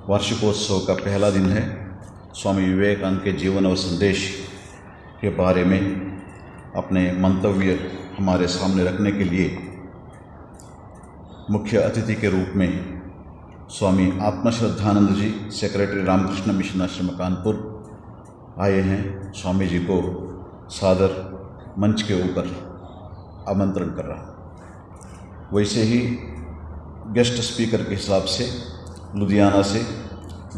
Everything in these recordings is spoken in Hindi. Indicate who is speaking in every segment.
Speaker 1: वार्षिकोत्सव का पहला दिन है। स्वामी विवेकानंद के जीवन और संदेश के बारे में अपने मंतव्य हमारे सामने रखने के लिए मुख्य अतिथि के रूप में स्वामी आत्मश्रद्धानंद जी, सेक्रेटरी रामकृष्ण मिशन आश्रम कानपुर आए हैं। स्वामी जी को सादर मंच के ऊपर आमंत्रण कर रहा हूँ। वैसे ही गेस्ट स्पीकर के हिसाब से लुधियाना से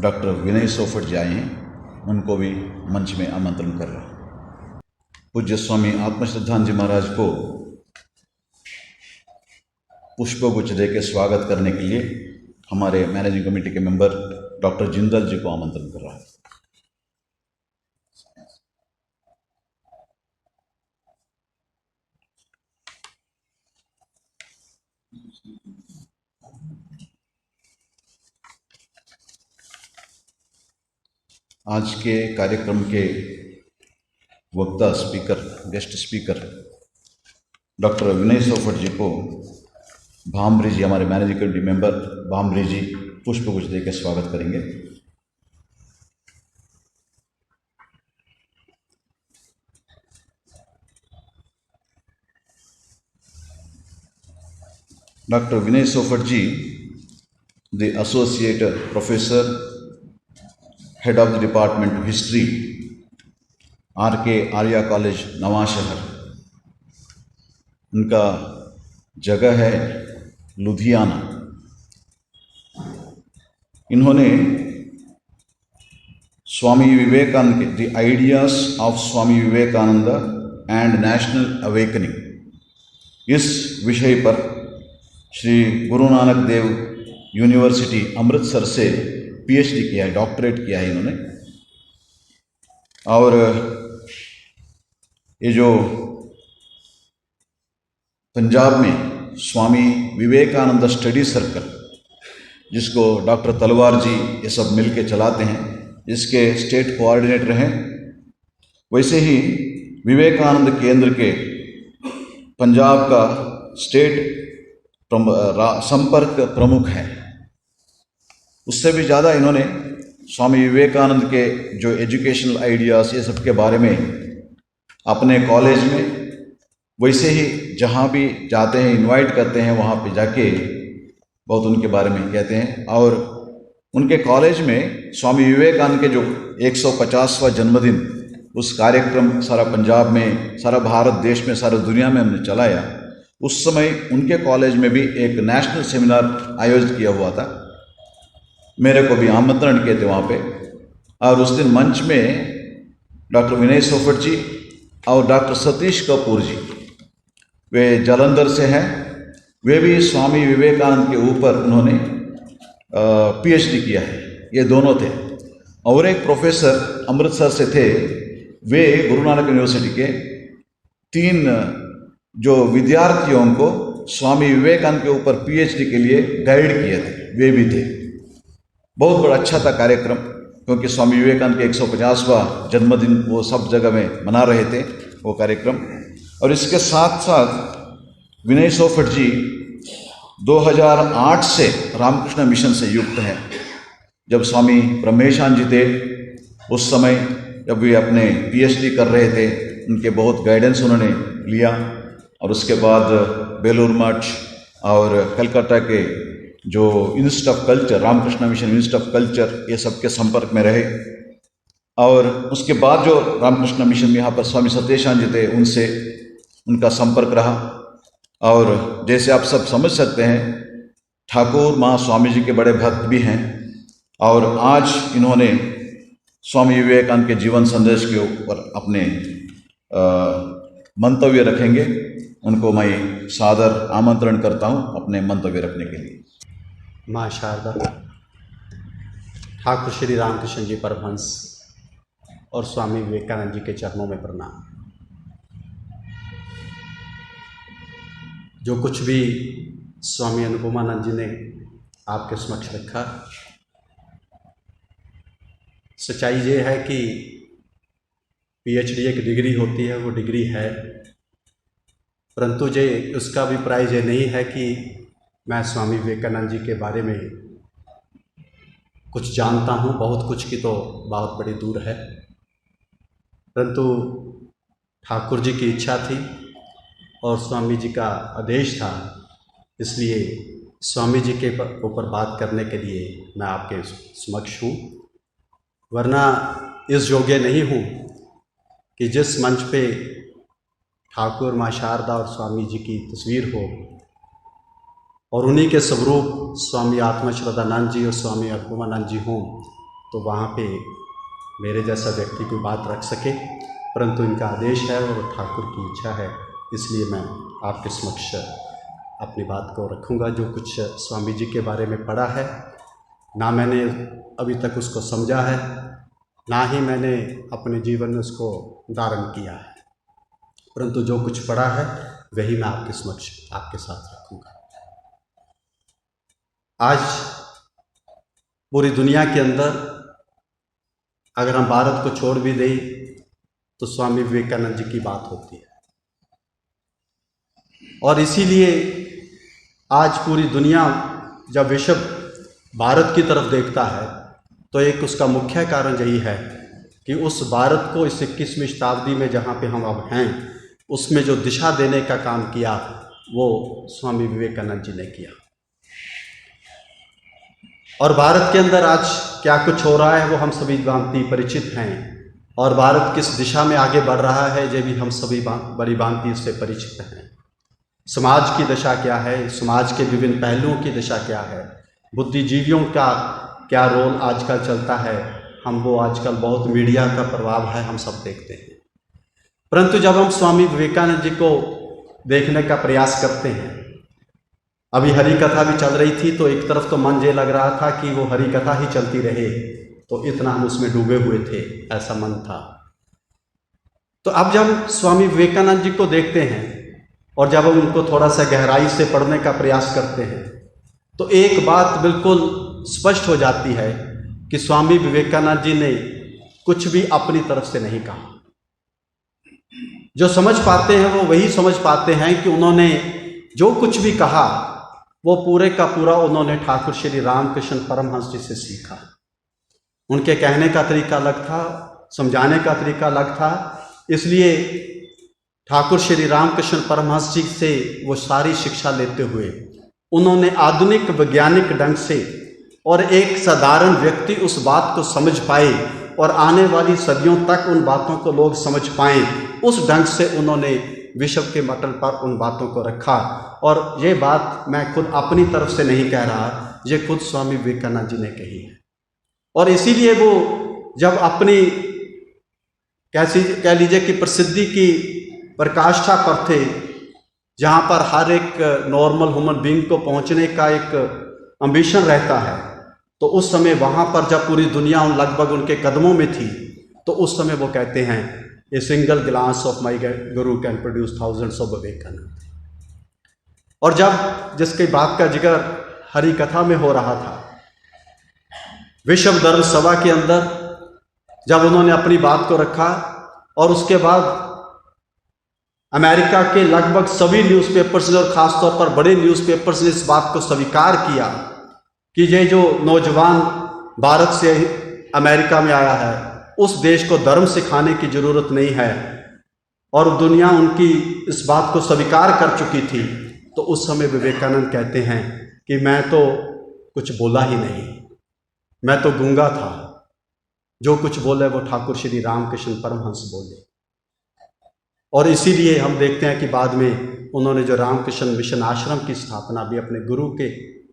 Speaker 1: डॉक्टर विनय सोफट जी आए हैं, उनको भी मंच में आमंत्रण कर रहा हूँ। पूज्य स्वामी आत्मश्रद्धानंद जी महाराज को पुष्पगुच्छ दे के स्वागत करने के लिए हमारे मैनेजिंग कमेटी के मेंबर डॉक्टर जिंदल जी को आमंत्रण कर रहा है। आज के कार्यक्रम के वक्ता speaker, guest speaker doctor Vinay Sofat ji को भामरी जी, हमारे managing committee member Bhamri ji पुष्पगुच्छ देकर स्वागत करेंगे। Doctor Vinay Sofat ji, the associate professor, head of the department of history, RK Arya college Nawanshahr. उनका जगह है लुधियाना। इन्होंने स्वामी विवेकानंद के the ideas of Swami Vivekananda and national awakening इस विषय पर श्री गुरु नानक देव यूनिवर्सिटी अमृतसर से PhD किया है, डॉक्टरेट किया है इन्होंने। और ये जो पंजाब में स्वामी विवेकानंद स्टडी सर्कल, जिसको डॉक्टर तलवार जी ये सब मिलके चलाते हैं, इसके स्टेट कोऑर्डिनेटर हैं। वैसे ही विवेकानंद केंद्र के पंजाब का स्टेट संपर्क प्रमुख है। उससे भी ज़्यादा इन्होंने स्वामी विवेकानंद के जो एजुकेशनल आइडियाज़ ये सब के बारे में अपने कॉलेज में, वैसे ही जहाँ भी जाते हैं इनवाइट करते हैं, वहाँ पे जाके बहुत उनके बारे में कहते हैं। और उनके कॉलेज में स्वामी विवेकानंद के जो 150वां जन्मदिन, उस कार्यक्रम सारा पंजाब में, सारा भारत देश में, सारा दुनिया में हमने चलाया। उस समय उनके कॉलेज में भी एक नेशनल सेमिनार आयोजित किया हुआ था। मेरे को भी आमंत्रण किए थे वहाँ पे। और उस दिन मंच में डॉक्टर विनय सोफट जी और डॉक्टर सतीश कपूर जी, वे जालंधर से हैं, वे भी स्वामी विवेकानंद के ऊपर उन्होंने PhD किया है। ये दोनों थे। और एक प्रोफेसर अमृतसर से थे, वे गुरु नानक यूनिवर्सिटी के 3 जो विद्यार्थियों को स्वामी विवेकानंद के ऊपर PhD के लिए गाइड किए थे, वे भी थे। बहुत बड़ा अच्छा था कार्यक्रम, क्योंकि स्वामी विवेकानंद के 150वां जन्मदिन वो सब जगह में मना रहे थे वो कार्यक्रम। और इसके साथ साथ विनय सोफट जी 2008 से रामकृष्ण मिशन से युक्त हैं। जब स्वामी ब्रह्मेशान जी थे, उस समय जब वे अपने PhD कर रहे थे, उनके बहुत गाइडेंस उन्होंने लिया। और उसके बाद बेलूर मठ और कलकत्ता के जो Institute of Culture, Ramakrishna Mission Institute of Culture, ये सब के संपर्क में रहे। और उसके बाद जो रामकृष्ण मिशन में यहाँ पर स्वामी सत्येशान जी थे, उनसे उनका संपर्क रहा। और जैसे आप सब समझ सकते हैं, ठाकुर महास्वामी जी के बड़े भक्त भी हैं। और आज इन्होंने स्वामी विवेकानंद के जीवन संदेश के ऊपर अपने मंतव्य रखेंगे। उनको मैं सादर आमंत्रण करता हूँ अपने मंतव्य रखने के लिए।
Speaker 2: माँ शारदा, ठाकुर श्री रामकृष्ण जी परमहंस और स्वामी विवेकानंद जी के चरणों में प्रणाम। जो कुछ भी स्वामी अनुपमानंद जी ने आपके समक्ष रखा, सच्चाई ये है कि PhD एक डिग्री होती है, वो डिग्री है, परंतु ये उसका अभिप्राय ये नहीं है कि मैं स्वामी विवेकानंद जी के बारे में कुछ जानता हूँ, बहुत कुछ की तो बहुत बड़ी दूर है, परंतु ठाकुर जी की इच्छा थी और स्वामी जी का आदेश था, इसलिए स्वामी जी के ऊपर बात करने के लिए मैं आपके समक्ष हूँ। वरना इस योग्य नहीं हूँ कि जिस मंच पे ठाकुर माँ शारदा और स्वामी जी की तस्वीर हो और उन्हीं के स्वरूप स्वामी आत्मा श्रद्धानंद जी और स्वामी अपूर्वानंद जी हों, तो वहाँ पे मेरे जैसा व्यक्ति कोई बात रख सके, परंतु इनका आदेश है और ठाकुर की इच्छा है, इसलिए मैं आपके समक्ष अपनी बात को रखूँगा। जो कुछ स्वामी जी के बारे में पढ़ा है, ना मैंने अभी तक उसको समझा है, ना ही मैंने अपने जीवन में उसको धारण किया है, परंतु जो कुछ पढ़ा है वही मैं आपके समक्ष आपके साथ रखूँगा। आज पूरी दुनिया के अंदर अगर हम भारत को छोड़ भी दें तो स्वामी विवेकानंद जी की बात होती है, और इसीलिए आज पूरी दुनिया जब विश्व भारत की तरफ देखता है तो एक उसका मुख्य कारण यही है कि उस भारत को इस 21वीं शताब्दी में जहाँ पे हम अब हैं, उसमें जो दिशा देने का काम किया वो स्वामी विवेकानंद जी ने किया। और भारत के अंदर आज क्या कुछ हो रहा है वो हम सभी भांति परिचित हैं, और भारत किस दिशा में आगे बढ़ रहा है ये भी हम सभी बड़ी भांति इससे परिचित हैं। समाज की दशा क्या है, समाज के विभिन्न पहलुओं की दशा क्या है, बुद्धिजीवियों का क्या रोल आजकल चलता है, हम वो आजकल बहुत मीडिया का प्रभाव है, हम सब देखते हैं। परंतु जब हम स्वामी विवेकानंद जी को देखने का प्रयास करते हैं, अभी हरि कथा भी चल रही थी, तो एक तरफ तो मन ये लग रहा था कि वो हरि कथा ही चलती रहे, तो इतना हम उसमें डूबे हुए थे, ऐसा मन था। तो अब जब स्वामी विवेकानंद जी को देखते हैं और जब हम उनको थोड़ा सा गहराई से पढ़ने का प्रयास करते हैं, तो एक बात बिल्कुल स्पष्ट हो जाती है कि स्वामी विवेकानंद जी ने कुछ भी अपनी तरफ से नहीं कहा। जो समझ पाते हैं वो वही समझ पाते हैं कि उन्होंने जो कुछ भी कहा वो पूरे का पूरा उन्होंने ठाकुर श्री रामकृष्ण परमहंस जी से सीखा। उनके कहने का तरीका अलग था, समझाने का तरीका अलग था, इसलिए ठाकुर श्री रामकृष्ण परमहंस जी से वो सारी शिक्षा लेते हुए उन्होंने आधुनिक वैज्ञानिक ढंग से और एक साधारण व्यक्ति उस बात को समझ पाए और आने वाली सदियों तक उन बातों को लोग समझ पाएं, उस ढंग से उन्होंने विश्व के मटल पर उन बातों को रखा। और ये बात मैं खुद अपनी तरफ से नहीं कह रहा, ये खुद स्वामी विवेकानंद जी ने कही है। और इसीलिए वो जब अपनी कह लीजिए कि प्रसिद्धि की प्रकाष्ठा पर थे, जहाँ पर हर एक नॉर्मल ह्यूमन बीइंग को पहुँचने का एक एम्बिशन रहता है, तो उस समय वहाँ पर जब पूरी दुनिया लगभग उनके कदमों में थी, तो उस समय वो कहते हैं a single glass of my guru can produce thousands of Vivekananda. और जब जिसकी बात का जिक्र हरि कथा में हो रहा था, विश्व धर्म सभा के अंदर जब उन्होंने अपनी बात को रखा और उसके बाद अमेरिका के लगभग सभी न्यूज़पेपर्स ने और ख़ासतौर पर बड़े न्यूज़पेपर्स ने इस बात को स्वीकार किया कि ये जो नौजवान भारत से अमेरिका में आया है, उस देश को धर्म सिखाने की ज़रूरत नहीं है, और दुनिया उनकी इस बात को स्वीकार कर चुकी थी। तो उस समय विवेकानंद कहते हैं कि मैं तो कुछ बोला ही नहीं, मैं तो गूंगा था, जो कुछ बोले वो ठाकुर श्री रामकृष्ण परमहंस बोले। और इसीलिए हम देखते हैं कि बाद में उन्होंने जो रामकृष्ण मिशन आश्रम की स्थापना भी अपने गुरु के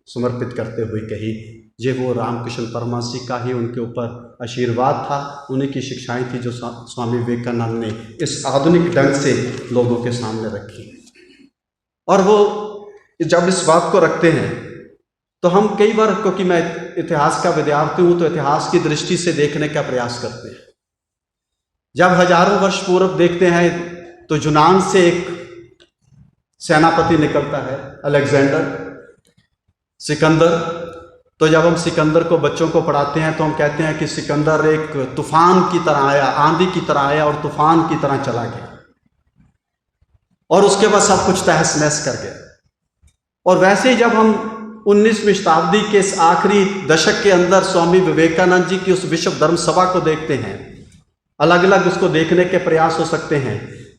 Speaker 2: समर्पित करते हुए कही, ये वो रामकृष्ण परमहंस जी का ही उनके ऊपर आशीर्वाद था, उन्हीं की शिक्षाएं थी जो स्वामी विवेकानंद ने इस आधुनिक ढंग से लोगों के सामने रखी। और वो जब इस बात को रखते हैं तो हम कई बार, क्योंकि मैं इतिहास का विद्यार्थी हूँ, तो इतिहास की दृष्टि से देखने का प्रयास करते हैं। जब हजारों वर्ष पूर्व देखते हैं तो यूनान से एक सेनापति निकलता है, अलेक्जेंडर, सिकंदर। तो जब हम सिकंदर को बच्चों को पढ़ाते हैं तो हम कहते हैं कि सिकंदर एक तूफान की तरह आया, आंधी की तरह आया और तूफान की तरह चला गया, और उसके बाद सब कुछ तहस नहस कर गया। और वैसे ही जब हम 19वीं शताब्दी के इस आखिरी दशक के अंदर स्वामी विवेकानंद जी की उस विश्व धर्म सभा को देखते हैं, अलग अलग उसको देखने के प्रयास हो सकते हैं,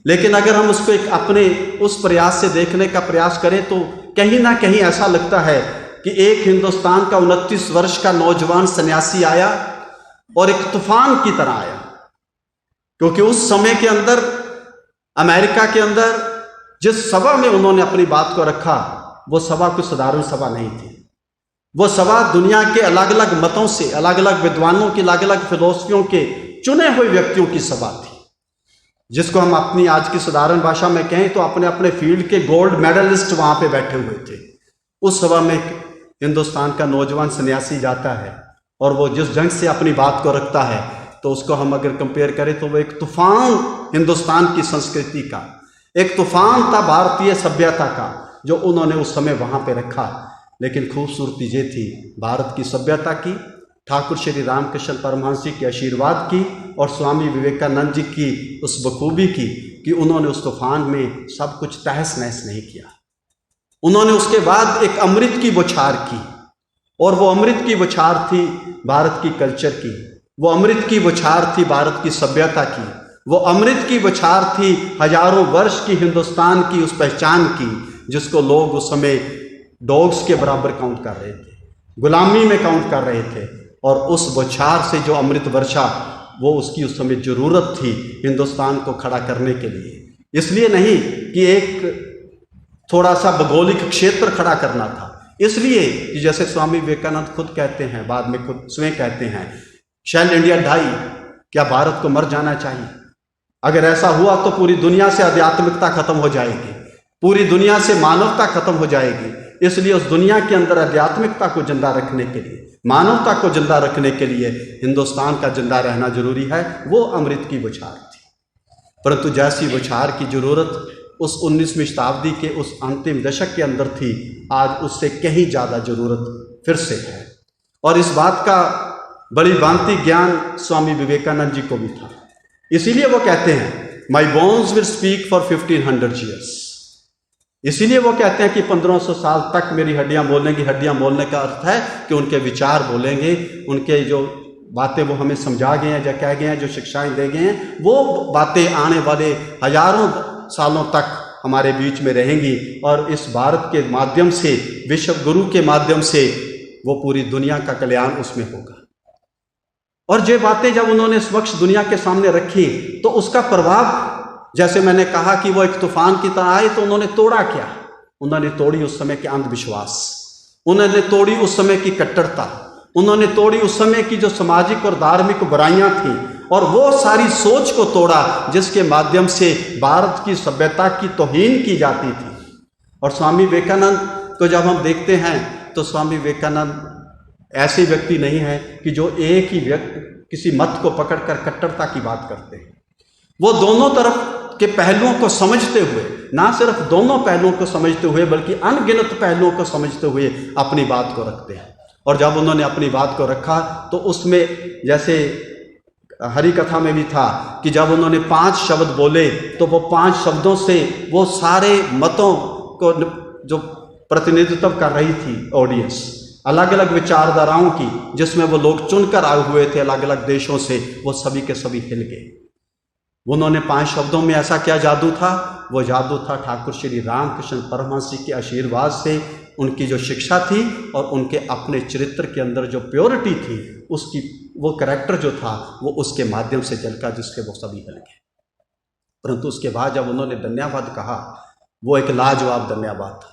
Speaker 2: लेकिन अगर हम उसको एक अपने उस प्रयास से देखने का प्रयास करें तो कहीं ना कहीं ऐसा लगता है कि एक हिंदुस्तान का 29 वर्ष का नौजवान सन्यासी आया और एक तूफान की तरह आया। क्योंकि उस समय के अंदर अमेरिका के अंदर जिस सभा में उन्होंने अपनी बात को रखा, वो सभा कोई साधारण सभा नहीं थी। वो सभा दुनिया के अलग अलग मतों से, अलग अलग विद्वानों की, अलग अलग फिलोसफियों के चुने हुए व्यक्तियों की सभा थी, जिसको हम अपनी आज की साधारण भाषा में कहें तो अपने अपने फील्ड के गोल्ड मेडलिस्ट वहां पे बैठे हुए थे। उस सभा में हिंदुस्तान का नौजवान सन्यासी जाता है और वो जिस ढंग से अपनी बात को रखता है तो उसको हम अगर कंपेयर करें तो वो एक तूफान हिंदुस्तान की संस्कृति का, एक तूफान था भारतीय सभ्यता का जो उन्होंने उस समय वहां पे रखा। लेकिन खूबसूरती ये थी भारत की सभ्यता की, ठाकुर श्री रामकृष्ण परमहंस जी के आशीर्वाद की और स्वामी विवेकानंद जी की उस बखूबी की कि उन्होंने उस तूफान में सब कुछ तहस नहस नहीं किया। उन्होंने उसके बाद एक अमृत की बौछार की, और वो अमृत की बौछार थी भारत की कल्चर की, वो अमृत की बौछार थी भारत की सभ्यता की, वो अमृत की बौछार थी हजारों वर्ष की हिंदुस्तान की उस पहचान की जिसको लोग उस समय डॉग्स के बराबर काउंट कर रहे थे, गुलामी में काउंट कर रहे थे। और उस बौछार से जो अमृत वर्षा, वो उसकी उस समय जरूरत थी हिंदुस्तान को खड़ा करने के लिए। इसलिए नहीं कि एक थोड़ा सा भौगोलिक क्षेत्र खड़ा करना था, इसलिए कि जैसे स्वामी विवेकानंद खुद कहते हैं, बाद में खुद स्वयं कहते हैं, शैल इंडिया डाई, क्या भारत को मर जाना चाहिए? अगर ऐसा हुआ तो पूरी दुनिया से आध्यात्मिकता खत्म हो जाएगी, पूरी दुनिया से मानवता खत्म हो जाएगी। इसलिए उस दुनिया के अंदर आध्यात्मिकता को जिंदा रखने के लिए, मानवता को जिंदा रखने के लिए हिंदुस्तान का जिंदा रहना जरूरी है। वो अमृत की बौछार थी, परंतु जैसी बौछार की जरूरत उस 19वीं शताब्दी के उस अंतिम दशक के अंदर थी, आज उससे कहीं ज़्यादा जरूरत फिर से है। और इस बात का बड़ी भांति ज्ञान स्वामी विवेकानंद जी को भी था। इसीलिए वो कहते हैं माई bones will speak for 1500 years. इसीलिए वो कहते हैं कि 1500 साल तक मेरी हड्डियां बोलेंगी। हड्डियां बोलने का अर्थ है कि उनके विचार बोलेंगे, उनके जो बातें वो हमें समझा गए हैं, जो कह गए हैं, जो शिक्षाएं दे गए हैं, वो बातें आने वाले हजारों सालों तक हमारे बीच में रहेंगी। और इस भारत के माध्यम से, विश्व गुरु के माध्यम से वो पूरी दुनिया का कल्याण उसमें होगा। और ये बातें जब उन्होंने स्वच्छ दुनिया के सामने रखी तो उसका प्रभाव, जैसे मैंने कहा कि वो एक तूफान की तरह आए, तो उन्होंने तोड़ा क्या? उन्होंने तोड़ी उस समय के अंधविश्वास, उन्होंने तोड़ी उस समय की कट्टरता, उन्होंने तोड़ी उस समय की जो सामाजिक और धार्मिक बुराइयां थी, और वो सारी सोच को तोड़ा जिसके माध्यम से भारत की सभ्यता की तौहीन की जाती थी। और स्वामी विवेकानंद को जब हम देखते हैं तो स्वामी विवेकानंद ऐसे व्यक्ति नहीं है कि जो एक ही व्यक्ति किसी मत को पकड़कर कट्टरता की बात करते हैं। वो दोनों तरफ के पहलुओं को समझते हुए, ना सिर्फ दोनों पहलुओं को समझते हुए बल्कि अनगिनत पहलुओं को समझते हुए अपनी बात को रखते हैं। और जब उन्होंने अपनी बात को रखा तो उसमें, जैसे हरि कथा में भी था कि जब उन्होंने 5 शब्द बोले तो वो 5 शब्दों से वो सारे मतों को जो प्रतिनिधित्व कर रही थी ऑडियंस, अलग अलग विचारधाराओं की, जिसमें वो लोग चुनकर आए हुए थे अलग अलग देशों से, वो सभी के सभी हिल गए। उन्होंने 5 शब्दों में ऐसा क्या जादू था? वो जादू था ठाकुर श्री रामकृष्ण परमहंस जी के आशीर्वाद से, उनकी जो शिक्षा थी और उनके अपने चरित्र के अंदर जो प्योरिटी थी, उसकी वो करैक्टर जो था वो उसके माध्यम से झलका, जिसके वो सभी हिल गए। परंतु उसके बाद जब उन्होंने धन्यवाद कहा, वो एक लाजवाब धन्यवाद था।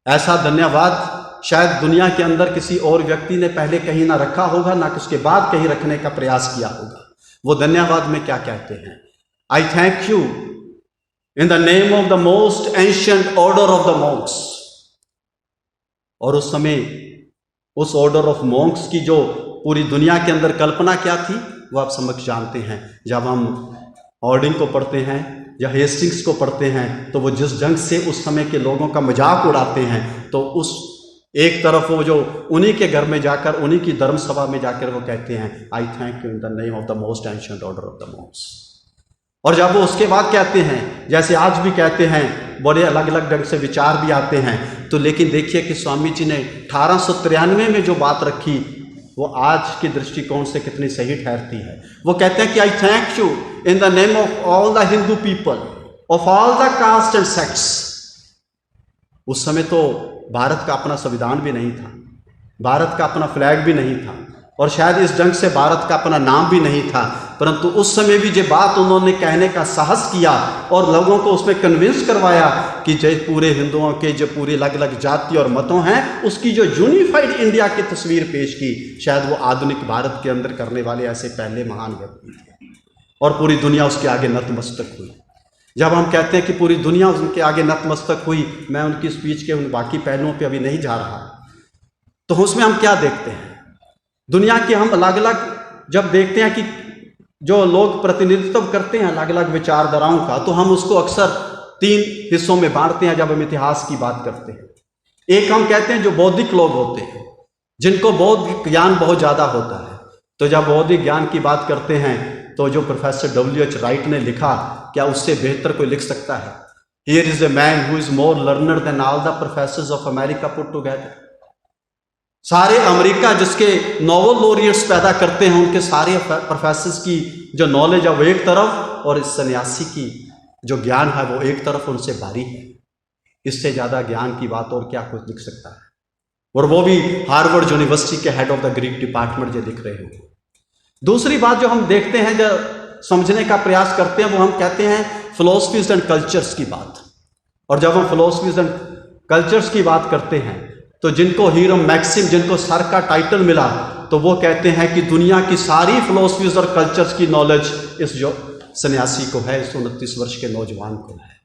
Speaker 2: ऐसा धन्यवाद शायद दुनिया के अंदर किसी और व्यक्ति ने पहले कहीं ना रखा होगा, ना उसके बाद कहीं रखने का प्रयास किया होगा। वो धन्यवाद में क्या कहते हैं? आई thank you in the name of the most ancient order of the Monks. और उस समय उस ऑर्डर ऑफ मॉन्क्स की जो पूरी दुनिया के अंदर कल्पना क्या थी, वो आप समझ जानते हैं। जब हम ऑर्डिंग को पढ़ते हैं या हेस्टिंग्स को पढ़ते हैं तो वो जिस ढंग से उस समय के लोगों का मजाक उड़ाते हैं, तो उस एक तरफ वो जो उन्हीं के घर में जाकर, उन्हीं की धर्म सभा में जाकर वो कहते हैं आई thank you in the name of the most ancient order of the Monks. और जब वो उसके बाद कहते हैं, जैसे आज भी कहते हैं, बड़े अलग अलग ढंग से विचार भी आते हैं, तो लेकिन देखिए कि स्वामी जी ने 1893 में जो बात रखी वो आज के दृष्टिकोण से कितनी सही ठहरती है। वो कहते हैं कि I thank you in the name of all the Hindu people of all the caste and sects. उस समय तो भारत का अपना संविधान भी नहीं था, भारत का अपना फ्लैग भी नहीं था, और शायद इस ढंग से भारत का अपना नाम भी नहीं था, परंतु उस समय भी ये बात उन्होंने कहने का साहस किया और लोगों को उसमें कन्विंस करवाया कि जो पूरे हिंदुओं के जो पूरे अलग अलग जाति और मतों हैं उसकी जो यूनिफाइड इंडिया की तस्वीर पेश की। शायद वो आधुनिक भारत के अंदर करने वाले ऐसे पहले महान व्यक्ति थे, और पूरी दुनिया उसके आगे नतमस्तक हुई। जब हम कहते हैं कि पूरी दुनिया उनके आगे नतमस्तक हुई, मैं उनकी स्पीच के उन बाकी पहलुओं पर अभी नहीं जा रहा, तो उसमें हम क्या देखते हैं, दुनिया के हम अलग अलग जब देखते हैं कि जो लोग प्रतिनिधित्व करते हैं अलग अलग विचारधाराओं का, तो हम उसको अक्सर 3 हिस्सों में बांटते हैं जब हम इतिहास की बात करते हैं। एक हम कहते हैं जो बौद्धिक लोग होते हैं, जिनको बौद्धिक ज्ञान बहुत ज़्यादा होता है। तो जब बौद्धिक ज्ञान की बात करते हैं तो जो प्रोफेसर W.H. राइट ने लिखा, क्या उससे बेहतर कोई लिख सकता है? Here is a man who is more learner than all the professors of America put together. सारे अमेरिका जिसके नोबेल लॉरियट्स पैदा करते हैं, उनके सारे प्रोफेसर्स की जो नॉलेज है वो एक तरफ, और इस सन्यासी की जो ज्ञान है वो एक तरफ, उनसे भारी है। इससे ज़्यादा ज्ञान की बात और क्या कुछ लिख सकता है? और वो भी हार्वर्ड यूनिवर्सिटी के head of the Greek department जो लिख रहे हो। दूसरी बात जो हम देखते हैं, जो समझने का प्रयास करते हैं, वो हम कहते हैं फिलोसफीज एंड कल्चर्स की बात। और जब हम फिलोसफीज एंड कल्चर्स की बात करते हैं तो जिनको हीरम मैक्सिम, जिनको सर का टाइटल मिला, तो वो कहते हैं कि दुनिया की सारी फिलोसफीज और कल्चर्स की नॉलेज इस जो सन्यासी को है, इस 29 वर्ष के नौजवान को है।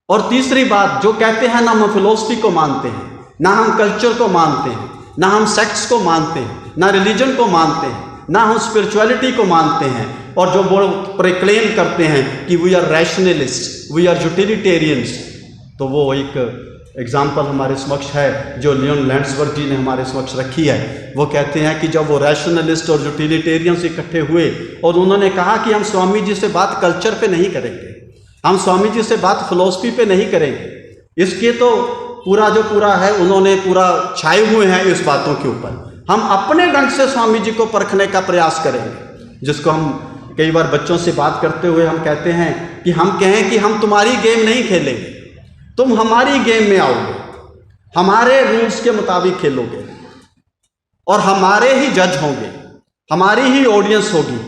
Speaker 2: और तीसरी बात जो कहते हैं, ना हम फिलोसफी को मानते हैं, ना हम कल्चर को मानते हैं, ना हम सेक्ट्स को मानते हैं, ना रिलीजन को मानते हैं, ना हम स्पिरिचुअलिटी को मानते हैं, और जो वो प्रोक्लेम करते हैं कि we are rationalist, we are utilitarians. तो वो एक एग्जाम्पल हमारे समक्ष है जो लियोन लैंड्सबर्ग जी ने हमारे समक्ष रखी है। वो कहते हैं कि जब वो रैशनलिस्ट और यूटिलिटेरियंस इकट्ठे हुए और उन्होंने कहा कि हम स्वामी जी से बात कल्चर पे नहीं करेंगे, हम स्वामी जी से बात फिलोसफी पे नहीं करेंगे, इसके तो पूरा जो पूरा है उन्होंने पूरा छाए हुए हैं इस बातों के ऊपर, हम अपने ढंग से स्वामी जी को परखने का प्रयास करेंगे। जिसको हम कई बार बच्चों से बात करते हुए हम कहते हैं कि हम कहें कि हम तुम्हारी गेम नहीं खेलेंगे, तुम हमारी गेम में आओगे, हमारे रूल्स के मुताबिक खेलोगे, और हमारे ही जज होंगे, हमारी ही ऑडियंस होगी,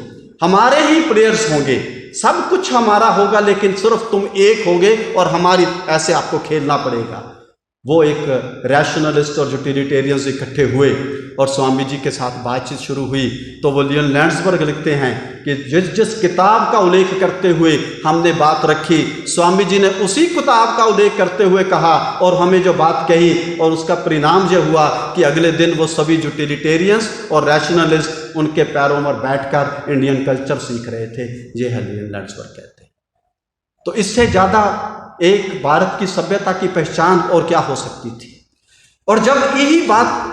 Speaker 2: हमारे ही प्लेयर्स होंगे, सब कुछ हमारा होगा, लेकिन सिर्फ तुम एक होगे और हमारी ऐसे आपको खेलना पड़ेगा। वो एक रैशनलिस्ट और यूटिलिटेरियंस इकट्ठे हुए और स्वामी जी के साथ बातचीत शुरू हुई। तो वो लियोन लैंड्सबर्ग लिखते हैं कि जिस जिस किताब का उल्लेख करते हुए हमने बात रखी, स्वामी जी ने उसी किताब का उल्लेख करते हुए कहा, और हमें जो बात कही और उसका परिणाम यह हुआ कि अगले दिन वो सभी यूटिलिटेरियंस और रैशनलिस्ट उनके पैरों में बैठकर इंडियन कल्चर सीख रहे थे। ये है लियोन लैंड्सबर्ग कहते हैं। तो इससे ज़्यादा एक भारत की सभ्यता की पहचान और क्या हो सकती थी। और जब यही बात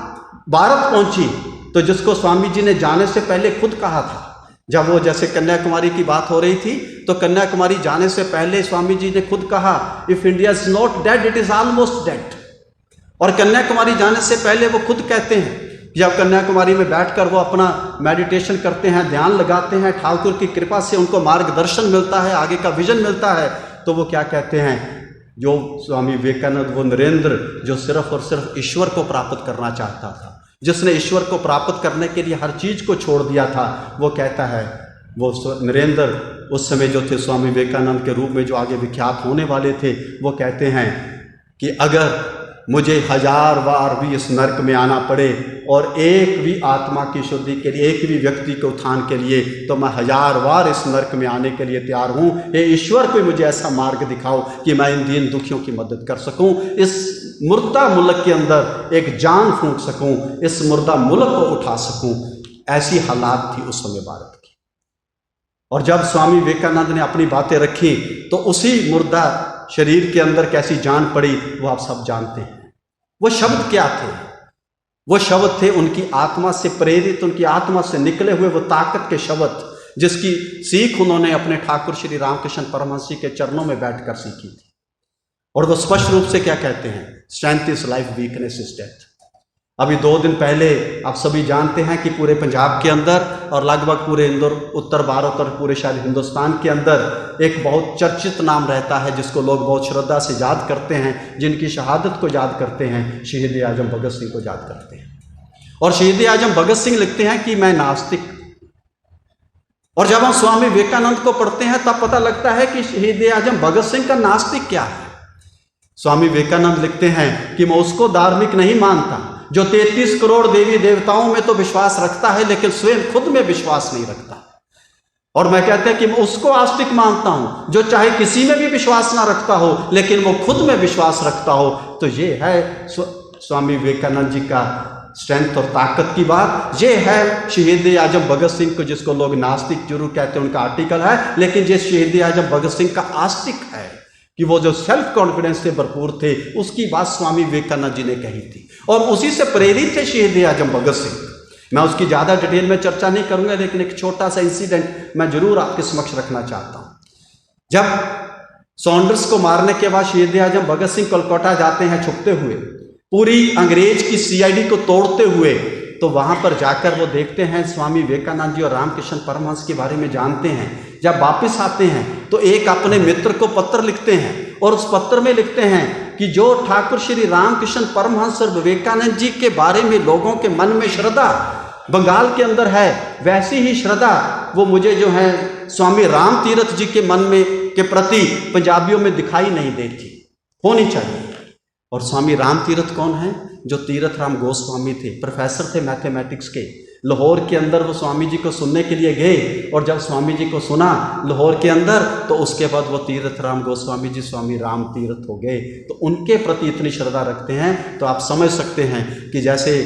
Speaker 2: भारत पहुंची, तो जिसको स्वामी जी ने जाने से पहले खुद कहा था, जब वो जैसे कन्याकुमारी की बात हो रही थी, तो कन्याकुमारी जाने से पहले स्वामी जी ने खुद कहा, if India is not did it is almost dead. और कन्याकुमारी जाने से पहले वो खुद कहते हैं, जब कन्याकुमारी में बैठकर वो अपना मेडिटेशन करते हैं, ध्यान लगाते हैं, ठाकुर की कृपा से उनको मार्गदर्शन मिलता है, आगे का विजन मिलता है, तो वो क्या कहते हैं, जो स्वामी विवेकानंद, वो नरेंद्र जो सिर्फ और सिर्फ ईश्वर को प्राप्त करना चाहता था, जिसने ईश्वर को प्राप्त करने के लिए हर चीज़ को छोड़ दिया था, वो कहता है, वो नरेंद्र उस समय जो थे स्वामी विवेकानंद के रूप में जो आगे विख्यात होने वाले थे, वो कहते हैं कि अगर मुझे 1000 बार भी इस नरक में आना पड़े और एक भी आत्मा की शुद्धि के लिए, एक भी व्यक्ति के उत्थान के लिए, तो मैं 1000 बार इस नरक में आने के लिए तैयार हूँ। हे ईश्वर, कोई मुझे ऐसा मार्ग दिखाओ कि मैं इन दीन दुखियों की मदद कर सकूँ, इस मुर्दा मुल्क के अंदर एक जान फूंक सकूँ, इस मुर्दा मुल्क को उठा सकूँ। ऐसी हालात थी उस समय भारत की। और जब स्वामी विवेकानंद ने अपनी बातें रखी, तो उसी मुर्दा शरीर के अंदर कैसी जान पड़ी वो आप सब जानते हैं। वो शब्द क्या थे? वो शब्द थे उनकी आत्मा से प्रेरित, उनकी आत्मा से निकले हुए वो ताकत के शब्द, जिसकी सीख उन्होंने अपने ठाकुर श्री रामकृष्ण परमहंस जी के चरणों में बैठकर सीखी थी। और वो स्पष्ट रूप से क्या कहते हैं, strength is life, weakness is death. अभी 2 दिन पहले आप सभी जानते हैं कि पूरे पंजाब के अंदर और लगभग पूरे उत्तर भारत और पूरे शायद हिंदुस्तान के अंदर एक बहुत चर्चित नाम रहता है जिसको लोग बहुत श्रद्धा से याद करते हैं, जिनकी शहादत को याद करते हैं, शहीद आजम भगत सिंह को याद करते हैं। और शहीद आजम भगत सिंह लिखते हैं कि मैं नास्तिक। और जब हम स्वामी विवेकानंद को पढ़ते हैं तब पता लगता है कि शहीद आजम भगत सिंह का नास्तिक क्या है। स्वामी विवेकानंद लिखते हैं कि मैं उसको धार्मिक नहीं मानता जो 33 करोड़ देवी देवताओं में तो विश्वास रखता है लेकिन स्वयं खुद में विश्वास नहीं रखता। और मैं कहते हैं कि मैं उसको आस्तिक मानता हूं जो चाहे किसी में भी विश्वास ना रखता हो लेकिन वो खुद में विश्वास रखता हो। तो ये है स्वामी विवेकानंद जी का स्ट्रेंथ और ताकत की बात। ये है शहीद आजम भगत सिंह को, जिसको लोग नास्तिक जरूर कहते हैं, उनका आर्टिकल है, लेकिन ये शहीद आजम भगत सिंह का आस्तिक है कि वो जो सेल्फ कॉन्फिडेंस से भरपूर थे, उसकी बात स्वामी विवेकानंद जी ने कही थी और उसी से प्रेरित थे शहीद आजम भगत सिंह। मैं उसकी ज़्यादा डिटेल में चर्चा नहीं करूंगा, लेकिन एक छोटा सा इंसिडेंट मैं जरूर आपके समक्ष रखना चाहता हूं। जब सॉन्डर्स को मारने के बाद शहीद आजम भगत सिंह कोलकाता जाते हैं छुपते हुए, पूरी अंग्रेज की CID को तोड़ते हुए, तो वहां पर जाकर वो देखते हैं स्वामी विवेकानंद जी और रामकृष्ण परमहंस के बारे में जानते हैं। जब वापस आते हैं तो एक अपने मित्र को पत्र लिखते हैं और उस पत्र में लिखते हैं कि जो ठाकुर श्री रामकृष्ण परमहंस और विवेकानंद जी के बारे में लोगों के मन में श्रद्धा बंगाल के अंदर है, वैसी ही श्रद्धा वो मुझे जो है स्वामी राम तीर्थ जी के मन में के प्रति पंजाबियों में दिखाई नहीं देती, होनी चाहिए। और स्वामी राम तीर्थ कौन है? जो तीर्थ राम गोस्वामी थे, प्रोफेसर थे मैथमेटिक्स के। लाहौर के अंदर वो स्वामी जी को सुनने के लिए गए और जब स्वामी जी को सुना लाहौर के अंदर, तो उसके बाद वो तीर्थ राम गोस्वामी जी स्वामी राम तीर्थ हो गए। तो उनके प्रति इतनी श्रद्धा रखते हैं। तो आप समझ सकते हैं कि जैसे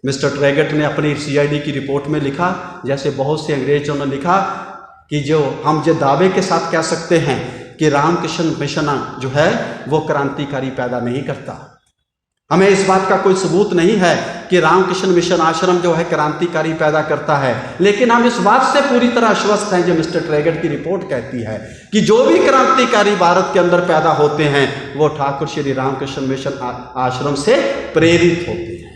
Speaker 2: मिस्टर ट्रैगट ने अपनी CID की रिपोर्ट में लिखा, जैसे बहुत से अंग्रेजों ने लिखा कि जो हम जो दावे के साथ कह सकते हैं कि रामकृष्ण मिशन जो है वो क्रांतिकारी पैदा नहीं करता। हमें इस बात का कोई सबूत नहीं है कि रामकृष्ण मिशन आश्रम जो है क्रांतिकारी पैदा करता है, लेकिन हम इस बात से पूरी तरह आश्वस्त हैं जो मिस्टर ट्रैगट की रिपोर्ट कहती है कि जो भी क्रांतिकारी भारत के अंदर पैदा होते हैं वो ठाकुर श्री रामकृष्ण मिशन आश्रम से प्रेरित होते हैं।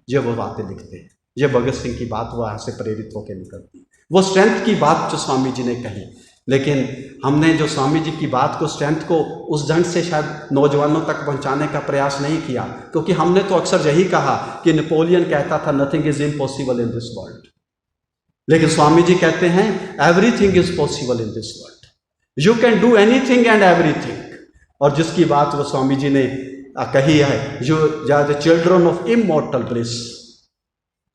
Speaker 2: ये वो बातें लिखते हैं, ये भगत सिंह की बात वहां से प्रेरित होकर निकलती, वो स्ट्रेंथ की बात जो स्वामी जी ने कही। लेकिन हमने जो स्वामी जी की बात को, स्ट्रेंथ को उस ढंग से शायद नौजवानों तक पहुंचाने का प्रयास नहीं किया, क्योंकि हमने तो अक्सर यही कहा कि नेपोलियन कहता था nothing is impossible in this world, लेकिन स्वामी जी कहते हैं everything is possible in this world, you can do anything and everything. और जिसकी बात वो स्वामी जी ने कही है, जो the children of immortal bliss,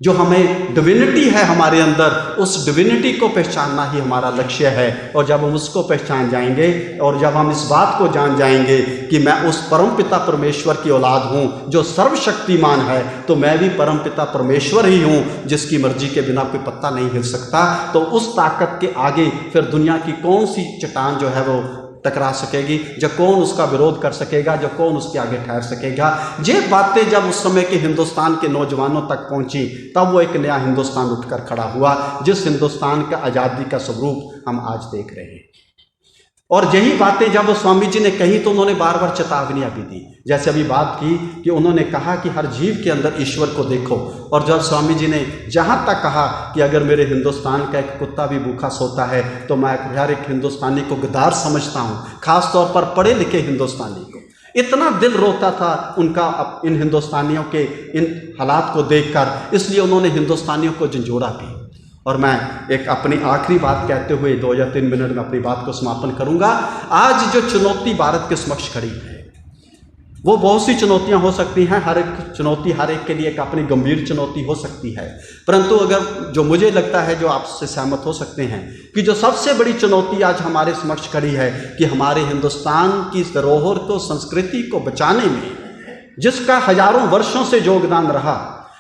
Speaker 2: जो हमें डिविनिटी है हमारे अंदर, उस डिविनिटी को पहचानना ही हमारा लक्ष्य है। और जब हम उसको पहचान जाएंगे और जब हम इस बात को जान जाएंगे कि मैं उस परमपिता परमेश्वर की औलाद हूँ जो सर्वशक्तिमान है, तो मैं भी परमपिता परमेश्वर ही हूँ जिसकी मर्जी के बिना कोई पत्ता नहीं हिल सकता। तो उस ताकत के आगे फिर दुनिया की कौन सी चट्टान जो है वो टकरा सकेगी, जो कौन उसका विरोध कर सकेगा, जो कौन उसके आगे ठहर सकेगा। ये बातें जब उस समय के हिंदुस्तान के नौजवानों तक पहुंची, तब वो एक नया हिंदुस्तान उठकर खड़ा हुआ, जिस हिंदुस्तान का आज़ादी का स्वरूप हम आज देख रहे हैं। और यही बातें जब वो स्वामी जी ने कही तो उन्होंने बार बार चेतावनियां भी दी। जैसे अभी बात की कि उन्होंने कहा कि हर जीव के अंदर ईश्वर को देखो, और जब स्वामी जी ने जहां तक कहा कि अगर मेरे हिंदुस्तान का एक कुत्ता भी भूखा सोता है तो मैं हर एक हिंदुस्तानी को गद्दार समझता हूं, खास तौर पर पढ़े लिखे हिंदुस्तानी को। इतना दिल रोता था उनका इन हिंदुस्तानियों के इन हालात को देखकर, इसलिए उन्होंने हिंदुस्तानियों को झंझोड़ा भी। और मैं एक अपनी आखिरी बात कहते हुए 2 या 3 मिनट में अपनी बात को समापन करूंगा। आज जो चुनौती भारत के समक्ष खड़ी है, वो बहुत सी चुनौतियां हो सकती हैं, हर एक चुनौती हर एक के लिए एक अपनी गंभीर चुनौती हो सकती है, परंतु अगर जो मुझे लगता है, जो आपसे सहमत हो सकते हैं कि जो सबसे बड़ी चुनौती आज हमारे समक्ष खड़ी है कि हमारे हिंदुस्तान की धरोहर को, संस्कृति को बचाने में जिसका हजारों वर्षों से योगदान रहा,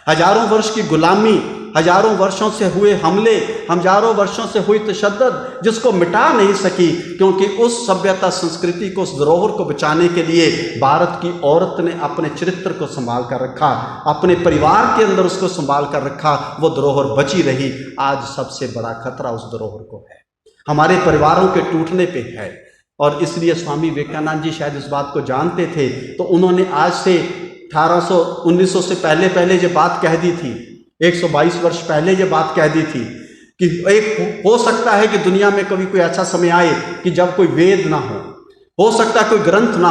Speaker 2: हजारों वर्ष की गुलामी, हजारों वर्षों से हुए हमले, हजारों वर्षों से हुई तशद्दुद, जिसको मिटा नहीं सकी, क्योंकि उस सभ्यता, संस्कृति को, उस धरोहर को बचाने के लिए भारत की औरत ने अपने चरित्र को संभाल कर रखा, अपने परिवार के अंदर उसको संभाल कर रखा, वो धरोहर बची रही। आज सबसे बड़ा खतरा उस धरोहर को है। हमारे परिवारों के टूटने पे है। और इसलिए स्वामी विवेकानंद जी शायद इस बात को जानते थे, तो उन्होंने आज से 1900 से पहले ये बात कह दी थी, 122 वर्ष पहले ये बात कह दी थी कि एक हो सकता है कि दुनिया में कभी कोई ऐसा समय आए कि जब कोई वेद ना हो सकता है कोई ग्रंथ ना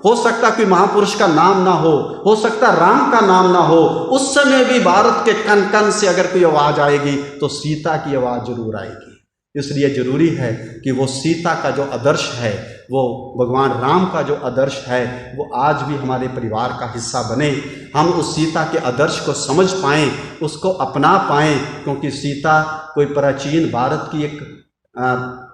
Speaker 2: हो सकता है कोई महापुरुष का नाम ना हो सकता है राम का नाम ना हो। उस समय भी भारत के कण कण से अगर कोई आवाज आएगी तो सीता की आवाज जरूर आएगी। इसलिए जरूरी है कि वो सीता का जो आदर्श है, वो भगवान राम का जो आदर्श है, वो आज भी हमारे परिवार का हिस्सा बने। हम उस सीता के आदर्श को समझ पाएं, उसको अपना पाएं, क्योंकि सीता कोई प्राचीन भारत की एक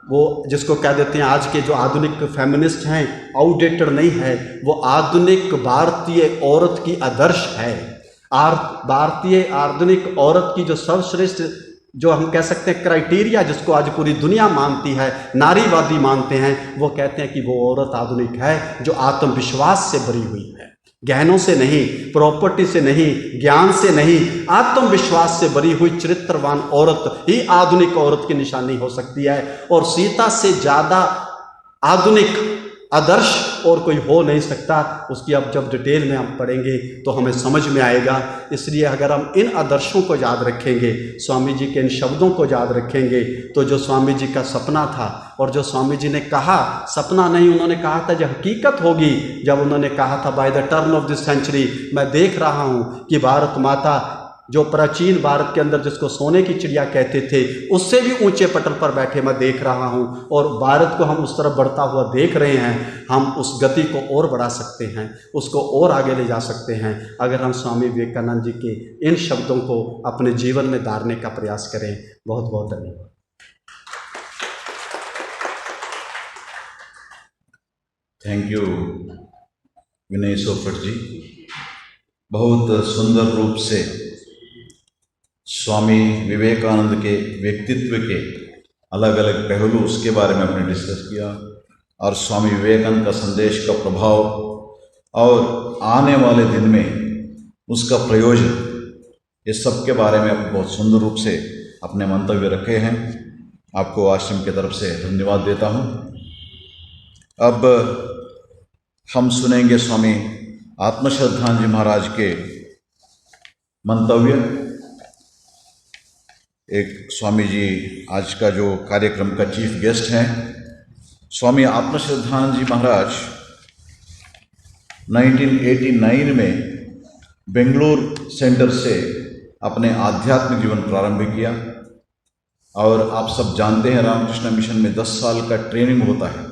Speaker 2: वो जिसको कह देते हैं आज के जो आधुनिक फेमिनिस्ट हैं, आउटडेटेड नहीं है, वो आधुनिक भारतीय औरत की आदर्श है। भारतीय आधुनिक औरत की जो सर्वश्रेष्ठ, जो हम कह सकते हैं क्राइटेरिया, जिसको आज पूरी दुनिया मानती है, नारीवादी मानते हैं, वो कहते हैं कि वो औरत आधुनिक है जो आत्मविश्वास से भरी हुई है, गहनों से नहीं, प्रॉपर्टी से नहीं, ज्ञान से नहीं, आत्मविश्वास से भरी हुई चरित्रवान औरत ही आधुनिक औरत की निशानी हो सकती है। और सीता से ज़्यादा आधुनिक आदर्श और कोई हो नहीं सकता। उसकी अब जब डिटेल में हम पढ़ेंगे तो हमें समझ में आएगा। इसलिए अगर हम इन आदर्शों को याद रखेंगे, स्वामी जी के इन शब्दों को याद रखेंगे, तो जो स्वामी जी का सपना था और जो स्वामी जी ने कहा, सपना नहीं उन्होंने कहा था, जो हकीकत होगी, जब उन्होंने कहा था by the turn of this century, मैं देख रहा हूँ कि भारत माता जो प्राचीन भारत के अंदर जिसको सोने की चिड़िया कहते थे, उससे भी ऊंचे पटल पर बैठे मैं देख रहा हूं, और भारत को हम उस तरफ बढ़ता हुआ देख रहे हैं। हम उस गति को और बढ़ा सकते हैं, उसको और आगे ले जा सकते हैं, अगर हम स्वामी विवेकानंद जी के इन शब्दों को अपने जीवन में धारने का प्रयास करें। बहुत बहुत धन्यवाद।
Speaker 1: थैंक यू विनय सोफट जी। बहुत सुंदर रूप से स्वामी विवेकानंद के व्यक्तित्व के अलग अलग पहलू, उसके बारे में आपने डिस्कस किया, और स्वामी विवेकानंद का संदेश का प्रभाव और आने वाले दिन में उसका प्रयोजन, इस सब के बारे में आप बहुत सुंदर रूप से अपने मंतव्य रखे हैं। आपको आश्रम की तरफ से धन्यवाद देता हूं। अब हम सुनेंगे स्वामी आत्मश्रद्धानंद जी महाराज के मंतव्य। एक स्वामी जी आज का जो कार्यक्रम का चीफ गेस्ट हैं, स्वामी आत्मश्रद्धानंद जी महाराज 1989 में बेंगलुरु सेंटर से अपने आध्यात्मिक जीवन प्रारंभ किया। और आप सब जानते हैं रामकृष्ण मिशन में 10 साल का ट्रेनिंग होता है,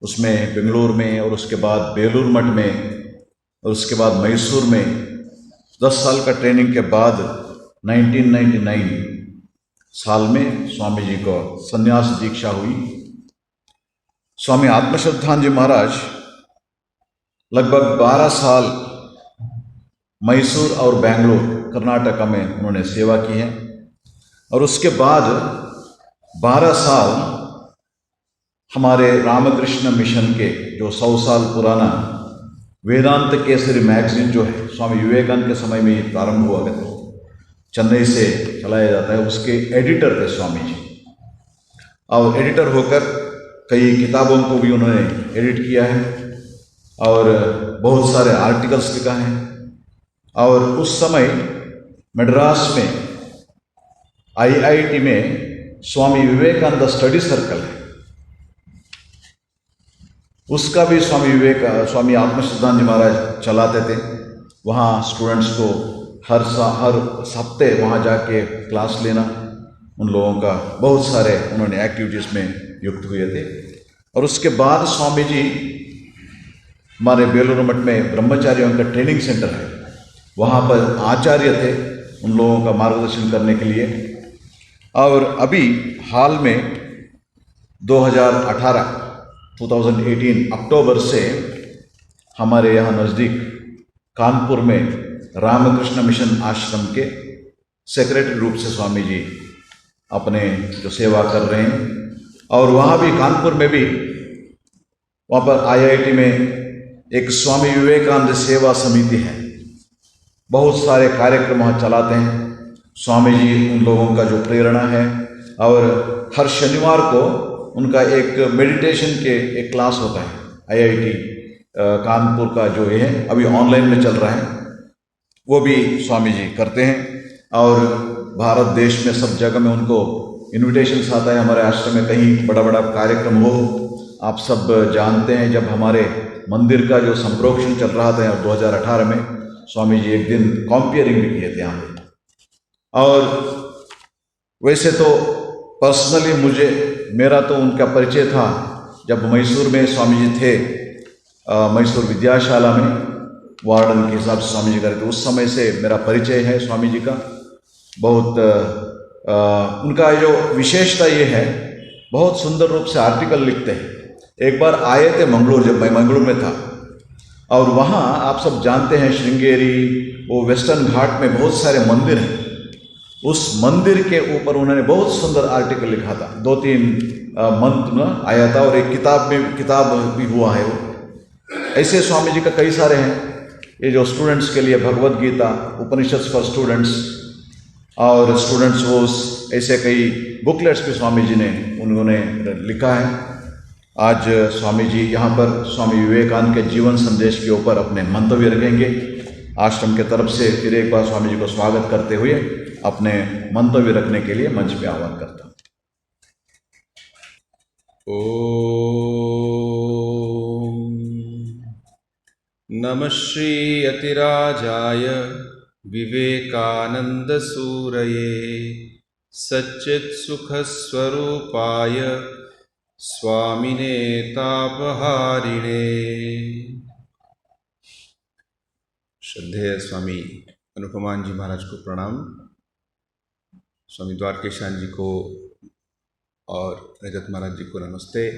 Speaker 1: उसमें बेंगलुरु में और उसके बाद बेलूर मठ में और उसके बाद मैसूर में 10 साल का ट्रेनिंग के बाद 1999 साल में स्वामी जी को संन्यास दीक्षा हुई। स्वामी आत्मश्रद्धानंद जी महाराज लगभग 12 साल मैसूर और बेंगलुरु कर्नाटका में उन्होंने सेवा की है, और उसके बाद 12 साल हमारे रामकृष्ण मिशन के जो 100 साल पुराना वेदांत केसरी मैगजीन जो है, स्वामी विवेकानंद के समय में ये प्रारंभ हुआ करता, चेन्नई से चलाया जाता है, उसके एडिटर थे स्वामी जी। और एडिटर होकर कई किताबों को भी उन्होंने एडिट किया है और बहुत सारे आर्टिकल्स लिखा है। और उस समय मद्रास में IIT में स्वामी विवेकानंद स्टडी सर्कल है, उसका भी स्वामी आत्मश्रद्धानंद जी महाराज चलाते थे। वहाँ स्टूडेंट्स को हर हफ्ते वहाँ जाके क्लास लेना, उन लोगों का बहुत सारे उन्होंने एक्टिविटीज़ में युक्त हुए थे। और उसके बाद स्वामी जी हमारे बेलूर मठ में ब्रह्मचारियों का ट्रेनिंग सेंटर है, वहाँ पर आचार्य थे उन लोगों का मार्गदर्शन करने के लिए। और अभी हाल में 2018 अक्टूबर से हमारे यहाँ नज़दीक कानपुर में रामकृष्ण मिशन आश्रम के सेक्रेटरी रूप से स्वामी जी अपने जो सेवा कर रहे हैं। और वहाँ भी कानपुर में भी वहाँ पर IIT में एक स्वामी विवेकानंद सेवा समिति है, बहुत सारे कार्यक्रम वहाँ चलाते हैं। स्वामी जी उन लोगों का जो प्रेरणा है और हर शनिवार को उनका एक मेडिटेशन के एक क्लास होता है। आईआईटी कानपुर का जो है अभी ऑनलाइन में चल रहा है, वो भी स्वामी जी करते हैं। और भारत देश में सब जगह में उनको इन्विटेशंस आता है हमारे आश्रम में कहीं बड़ा बड़ा कार्यक्रम हो। आप सब जानते हैं जब हमारे मंदिर का जो संप्रोक्षण चल रहा था 2018 में, स्वामी जी एक दिन कॉम्पियरिंग भी किए थे यहाँ पे। और वैसे तो पर्सनली मेरा तो उनका परिचय था जब मैसूर में स्वामी जी थे, मैसूर विद्याशाला में वार्डन के हिसाब से स्वामी जी करते, उस समय से मेरा परिचय है स्वामी जी का। बहुत उनका जो विशेषता ये है, बहुत सुंदर रूप से आर्टिकल लिखते हैं। एक बार आए थे मंगलूर, जब मैं मंगलूर में था, और वहाँ आप सब जानते हैं श्रृंगेरी, वो वेस्टर्न घाट में बहुत सारे मंदिर हैं। उस मंदिर के ऊपर उन्होंने बहुत सुंदर आर्टिकल लिखा था, 2-3 मंथ में आया था, और एक किताब भी हुआ है वो। ऐसे स्वामी जी का कई सारे हैं। ये जो स्टूडेंट्स के लिए भगवत गीता, उपनिषद फॉर स्टूडेंट्स और स्टूडेंट्स होस, ऐसे कई बुकलेट्स भी स्वामी जी ने उन्होंने लिखा है। आज स्वामी जी यहाँ पर स्वामी विवेकानंद के जीवन संदेश के ऊपर अपने मंतव्य रखेंगे। आश्रम के तरफ से फिर एक बार स्वामी जी को स्वागत करते हुए अपने मंतव्य रखने के लिए मंच पे आह्वान करता हूँ।
Speaker 3: ओम नमः श्री अतिराजाय विवेकानंद सूरये सच्चित् सुख स्वरूपाय स्वामिने तापहारिणे। श्रद्धेय स्वामी अनुपमान जी महाराज को प्रणाम, स्वामी द्वारकेशान जी को और रजत महाराज जी को नमस्ते,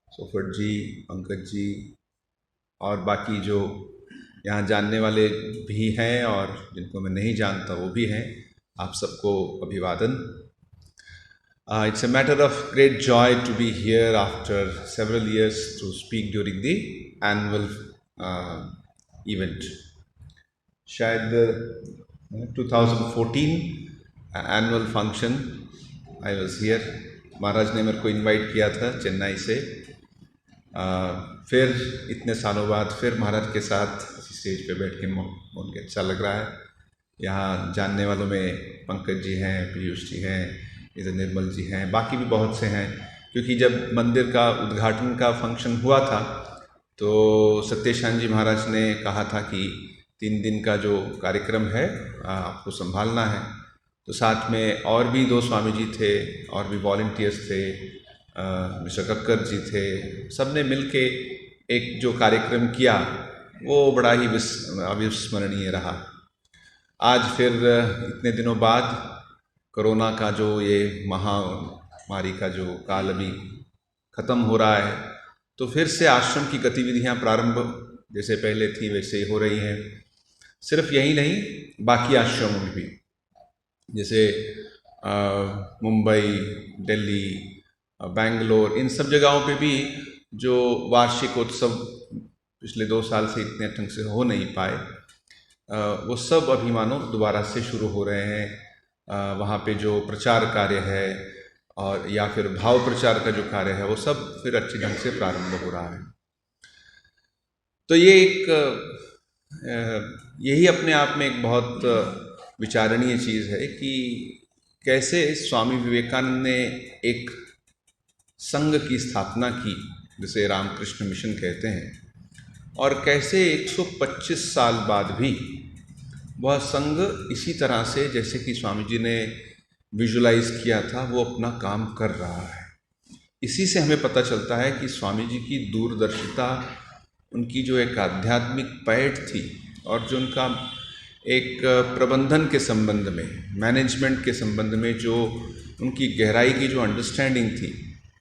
Speaker 3: सोफट जी, पंकज जी और बाकी जो यहाँ जानने वाले भी हैं और जिनको मैं नहीं जानता वो भी हैं, आप सबको अभिवादन। It's a matter of great joy to be here after several years to speak during the annual event. शायद 2014 annual function I was here, महाराज ने मेरे को इनवाइट किया था चेन्नई से। फिर इतने सालों बाद फिर महाराज के साथ स्टेज पे बैठ के मुझे अच्छा लग रहा है। यहाँ जानने वालों में पंकज जी हैं, पीयूष जी हैं, इधर निर्मल जी हैं, बाकी भी बहुत से हैं। क्योंकि जब मंदिर का उद्घाटन का फंक्शन हुआ था तो सत्यशान जी महाराज ने कहा था कि 3 दिन का जो कार्यक्रम है आपको संभालना है। तो साथ में और भी 2 स्वामी जी थे और भी वॉलंटियर्स थे, मिस्टर कक्कर जी थे, सब ने मिल के एक जो कार्यक्रम किया वो बड़ा ही अविस्मरणीय रहा। आज फिर इतने दिनों बाद कोरोना का जो ये महामारी का जो काल अभी ख़त्म हो रहा है, तो फिर से आश्रम की गतिविधियां प्रारंभ जैसे पहले थी वैसे ही हो रही हैं। सिर्फ यही नहीं, बाकी आश्रमों में भी, जैसे मुंबई, दिल्ली, बेंगलोर, इन सब जगहों पे भी जो वार्षिक उत्सव पिछले 2 साल से इतने ढंग से हो नहीं पाए, वो सब अभी मानो दोबारा से शुरू हो रहे हैं। वहाँ पे जो प्रचार कार्य है और या फिर भाव प्रचार का जो कार्य है वो सब फिर अच्छी ढंग से प्रारंभ हो रहा है। तो ये यही अपने आप में एक बहुत विचारणीय चीज़ है कि कैसे स्वामी विवेकानंद ने एक संघ की स्थापना की, जिसे रामकृष्ण मिशन कहते हैं, और कैसे 125 साल बाद भी वह संघ इसी तरह से, जैसे कि स्वामी जी ने विजुलाइज किया था, वो अपना काम कर रहा है। इसी से हमें पता चलता है कि स्वामी जी की दूरदर्शिता, उनकी जो एक आध्यात्मिक पैठ थी और जो उनका एक प्रबंधन के संबंध में, मैनेजमेंट के संबंध में जो उनकी गहराई की जो अंडरस्टैंडिंग थी,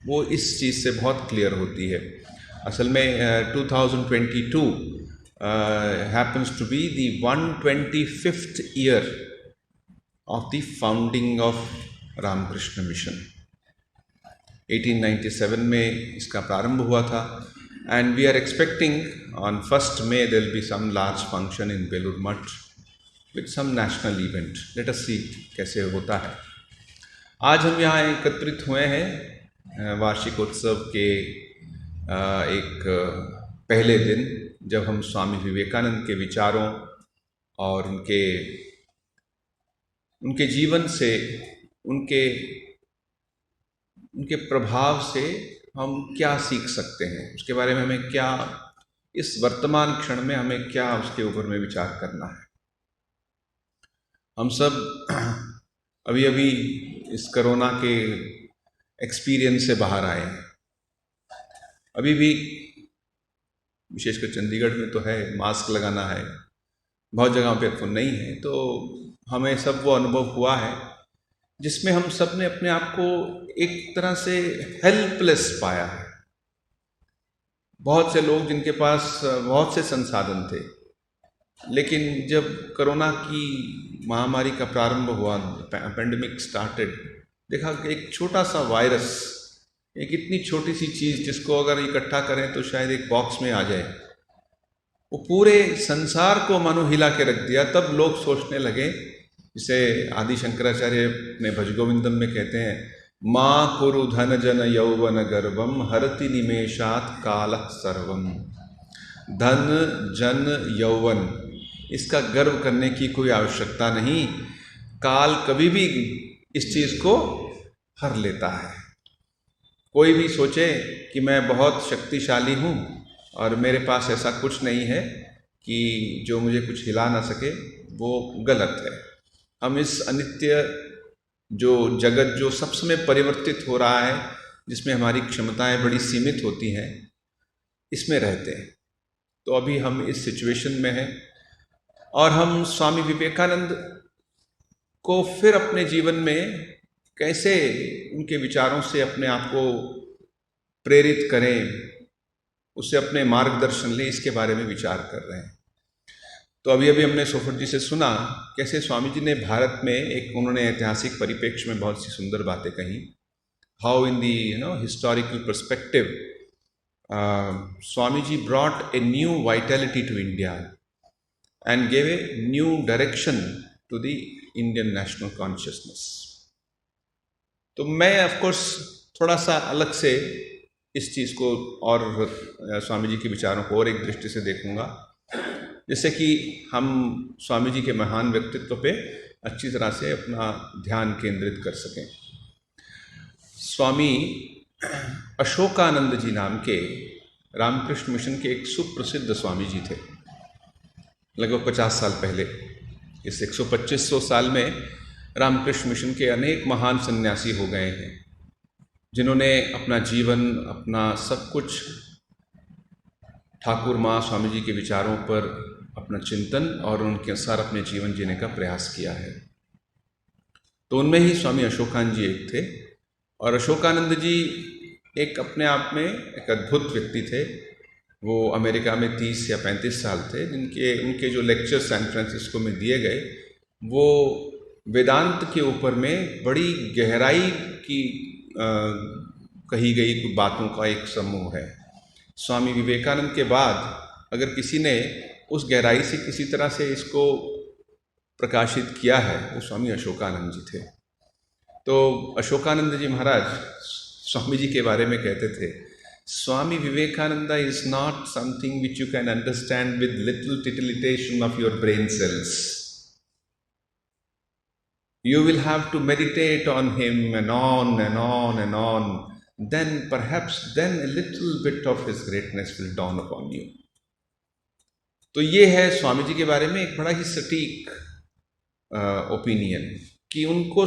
Speaker 3: वो इस चीज़ से बहुत क्लियर होती है। असल में 2022 happens to be the 125th year of the founding of Ramakrishna Mission. 1897 में इसका प्रारंभ हुआ था, and we are expecting on 1st May there will be some large function in Belur Math with some national event. Let us see कैसे होता है। आज हम यहाँ एकत्रित हुए हैं वार्षिकोत्सव के एक पहले दिन, जब हम स्वामी विवेकानंद के विचारों और उनके जीवन से, उनके प्रभाव से हम क्या सीख सकते हैं, उसके बारे में हमें क्या, इस वर्तमान क्षण में हमें क्या उसके ऊपर में विचार करना है। हम सब अभी अभी इस कोरोना के एक्सपीरियंस से बाहर आए हैं। अभी भी विशेषकर चंडीगढ़ में तो है, मास्क लगाना है, बहुत जगहों पे तो नहीं है। तो हमें सब वो अनुभव हुआ है जिसमें हम सब ने अपने आप को एक तरह से हेल्पलेस पाया है। बहुत से लोग जिनके पास बहुत से संसाधन थे, लेकिन जब कोरोना की महामारी का प्रारंभ हुआ, पेंडेमिक स्टार्टेड, देखा कि एक छोटा सा वायरस, एक इतनी छोटी सी चीज़ जिसको अगर इकट्ठा करें तो शायद एक बॉक्स में आ जाए, वो पूरे संसार को मानो हिला के रख दिया। तब लोग सोचने लगे, जिसे आदि शंकराचार्य अपने भजगोविंदम में कहते हैं, माँ कुरु धन जन यौवन गर्वम हरति निमेषात कालः सर्वम। धन जन यौवन, इसका गर्व करने की कोई आवश्यकता नहीं, काल कभी भी इस चीज़ को हर लेता है। कोई भी सोचे कि मैं बहुत शक्तिशाली हूँ और मेरे पास ऐसा कुछ नहीं है कि जो मुझे कुछ हिला ना सके, वो गलत है। हम इस अनित्य जो जगत जो सब समय परिवर्तित हो रहा है, जिसमें हमारी क्षमताएं बड़ी सीमित होती हैं, इसमें रहते हैं। तो अभी हम इस सिचुएशन में हैं और हम स्वामी विवेकानंद को फिर अपने जीवन में कैसे उनके विचारों से अपने आप को प्रेरित करें, उससे अपने मार्गदर्शन लें, इसके बारे में विचार कर रहे हैं। तो अभी अभी हमने सोफर जी से सुना कैसे स्वामी जी ने भारत में एक, उन्होंने ऐतिहासिक परिप्रेक्ष्य में बहुत सी सुंदर बातें कही। How in the historical perspective Swami ji brought a new vitality to India and gave a new direction to the Indian national consciousness. तो मैं ऑफकोर्स थोड़ा सा अलग से इस चीज़ को और स्वामी जी के विचारों को और एक दृष्टि से देखूंगा, जिससे कि हम स्वामी जी के महान व्यक्तित्व पे अच्छी तरह से अपना ध्यान केंद्रित कर सकें। स्वामी अशोकानंद जी नाम के रामकृष्ण मिशन के एक सुप्रसिद्ध स्वामी जी थे, लगभग 50 साल पहले। इस 125 साल में रामकृष्ण मिशन के अनेक महान सन्यासी हो गए हैं, जिन्होंने अपना जीवन, अपना सब कुछ ठाकुर माँ स्वामी जी के विचारों पर अपना चिंतन और उनके अनुसार अपने जीवन जीने का प्रयास किया है। तो उनमें ही स्वामी अशोकानंद जी एक थे। और अशोकानंद जी एक अपने आप में एक अद्भुत व्यक्ति थे। वो अमेरिका में 30 या 35 साल थे, उनके जो लेक्चर सैन फ्रांसिस्को में दिए गए, वो वेदांत के ऊपर में बड़ी गहराई की कही गई बातों का एक समूह है। स्वामी विवेकानंद के बाद अगर किसी ने उस गहराई से किसी तरह से इसको प्रकाशित किया है, वो स्वामी अशोकानंद जी थे। तो अशोकानंद जी महाराज स्वामी जी के बारे में कहते थे, Swami Vivekananda is not something which you can understand with little titillation of your brain cells. You will have to meditate on him and on and on and on. Then perhaps then a little bit of his greatness will dawn upon you. तो ये है स्वामी जी के बारे में एक बड़ा ही सटीक ओपिनियन, कि उनको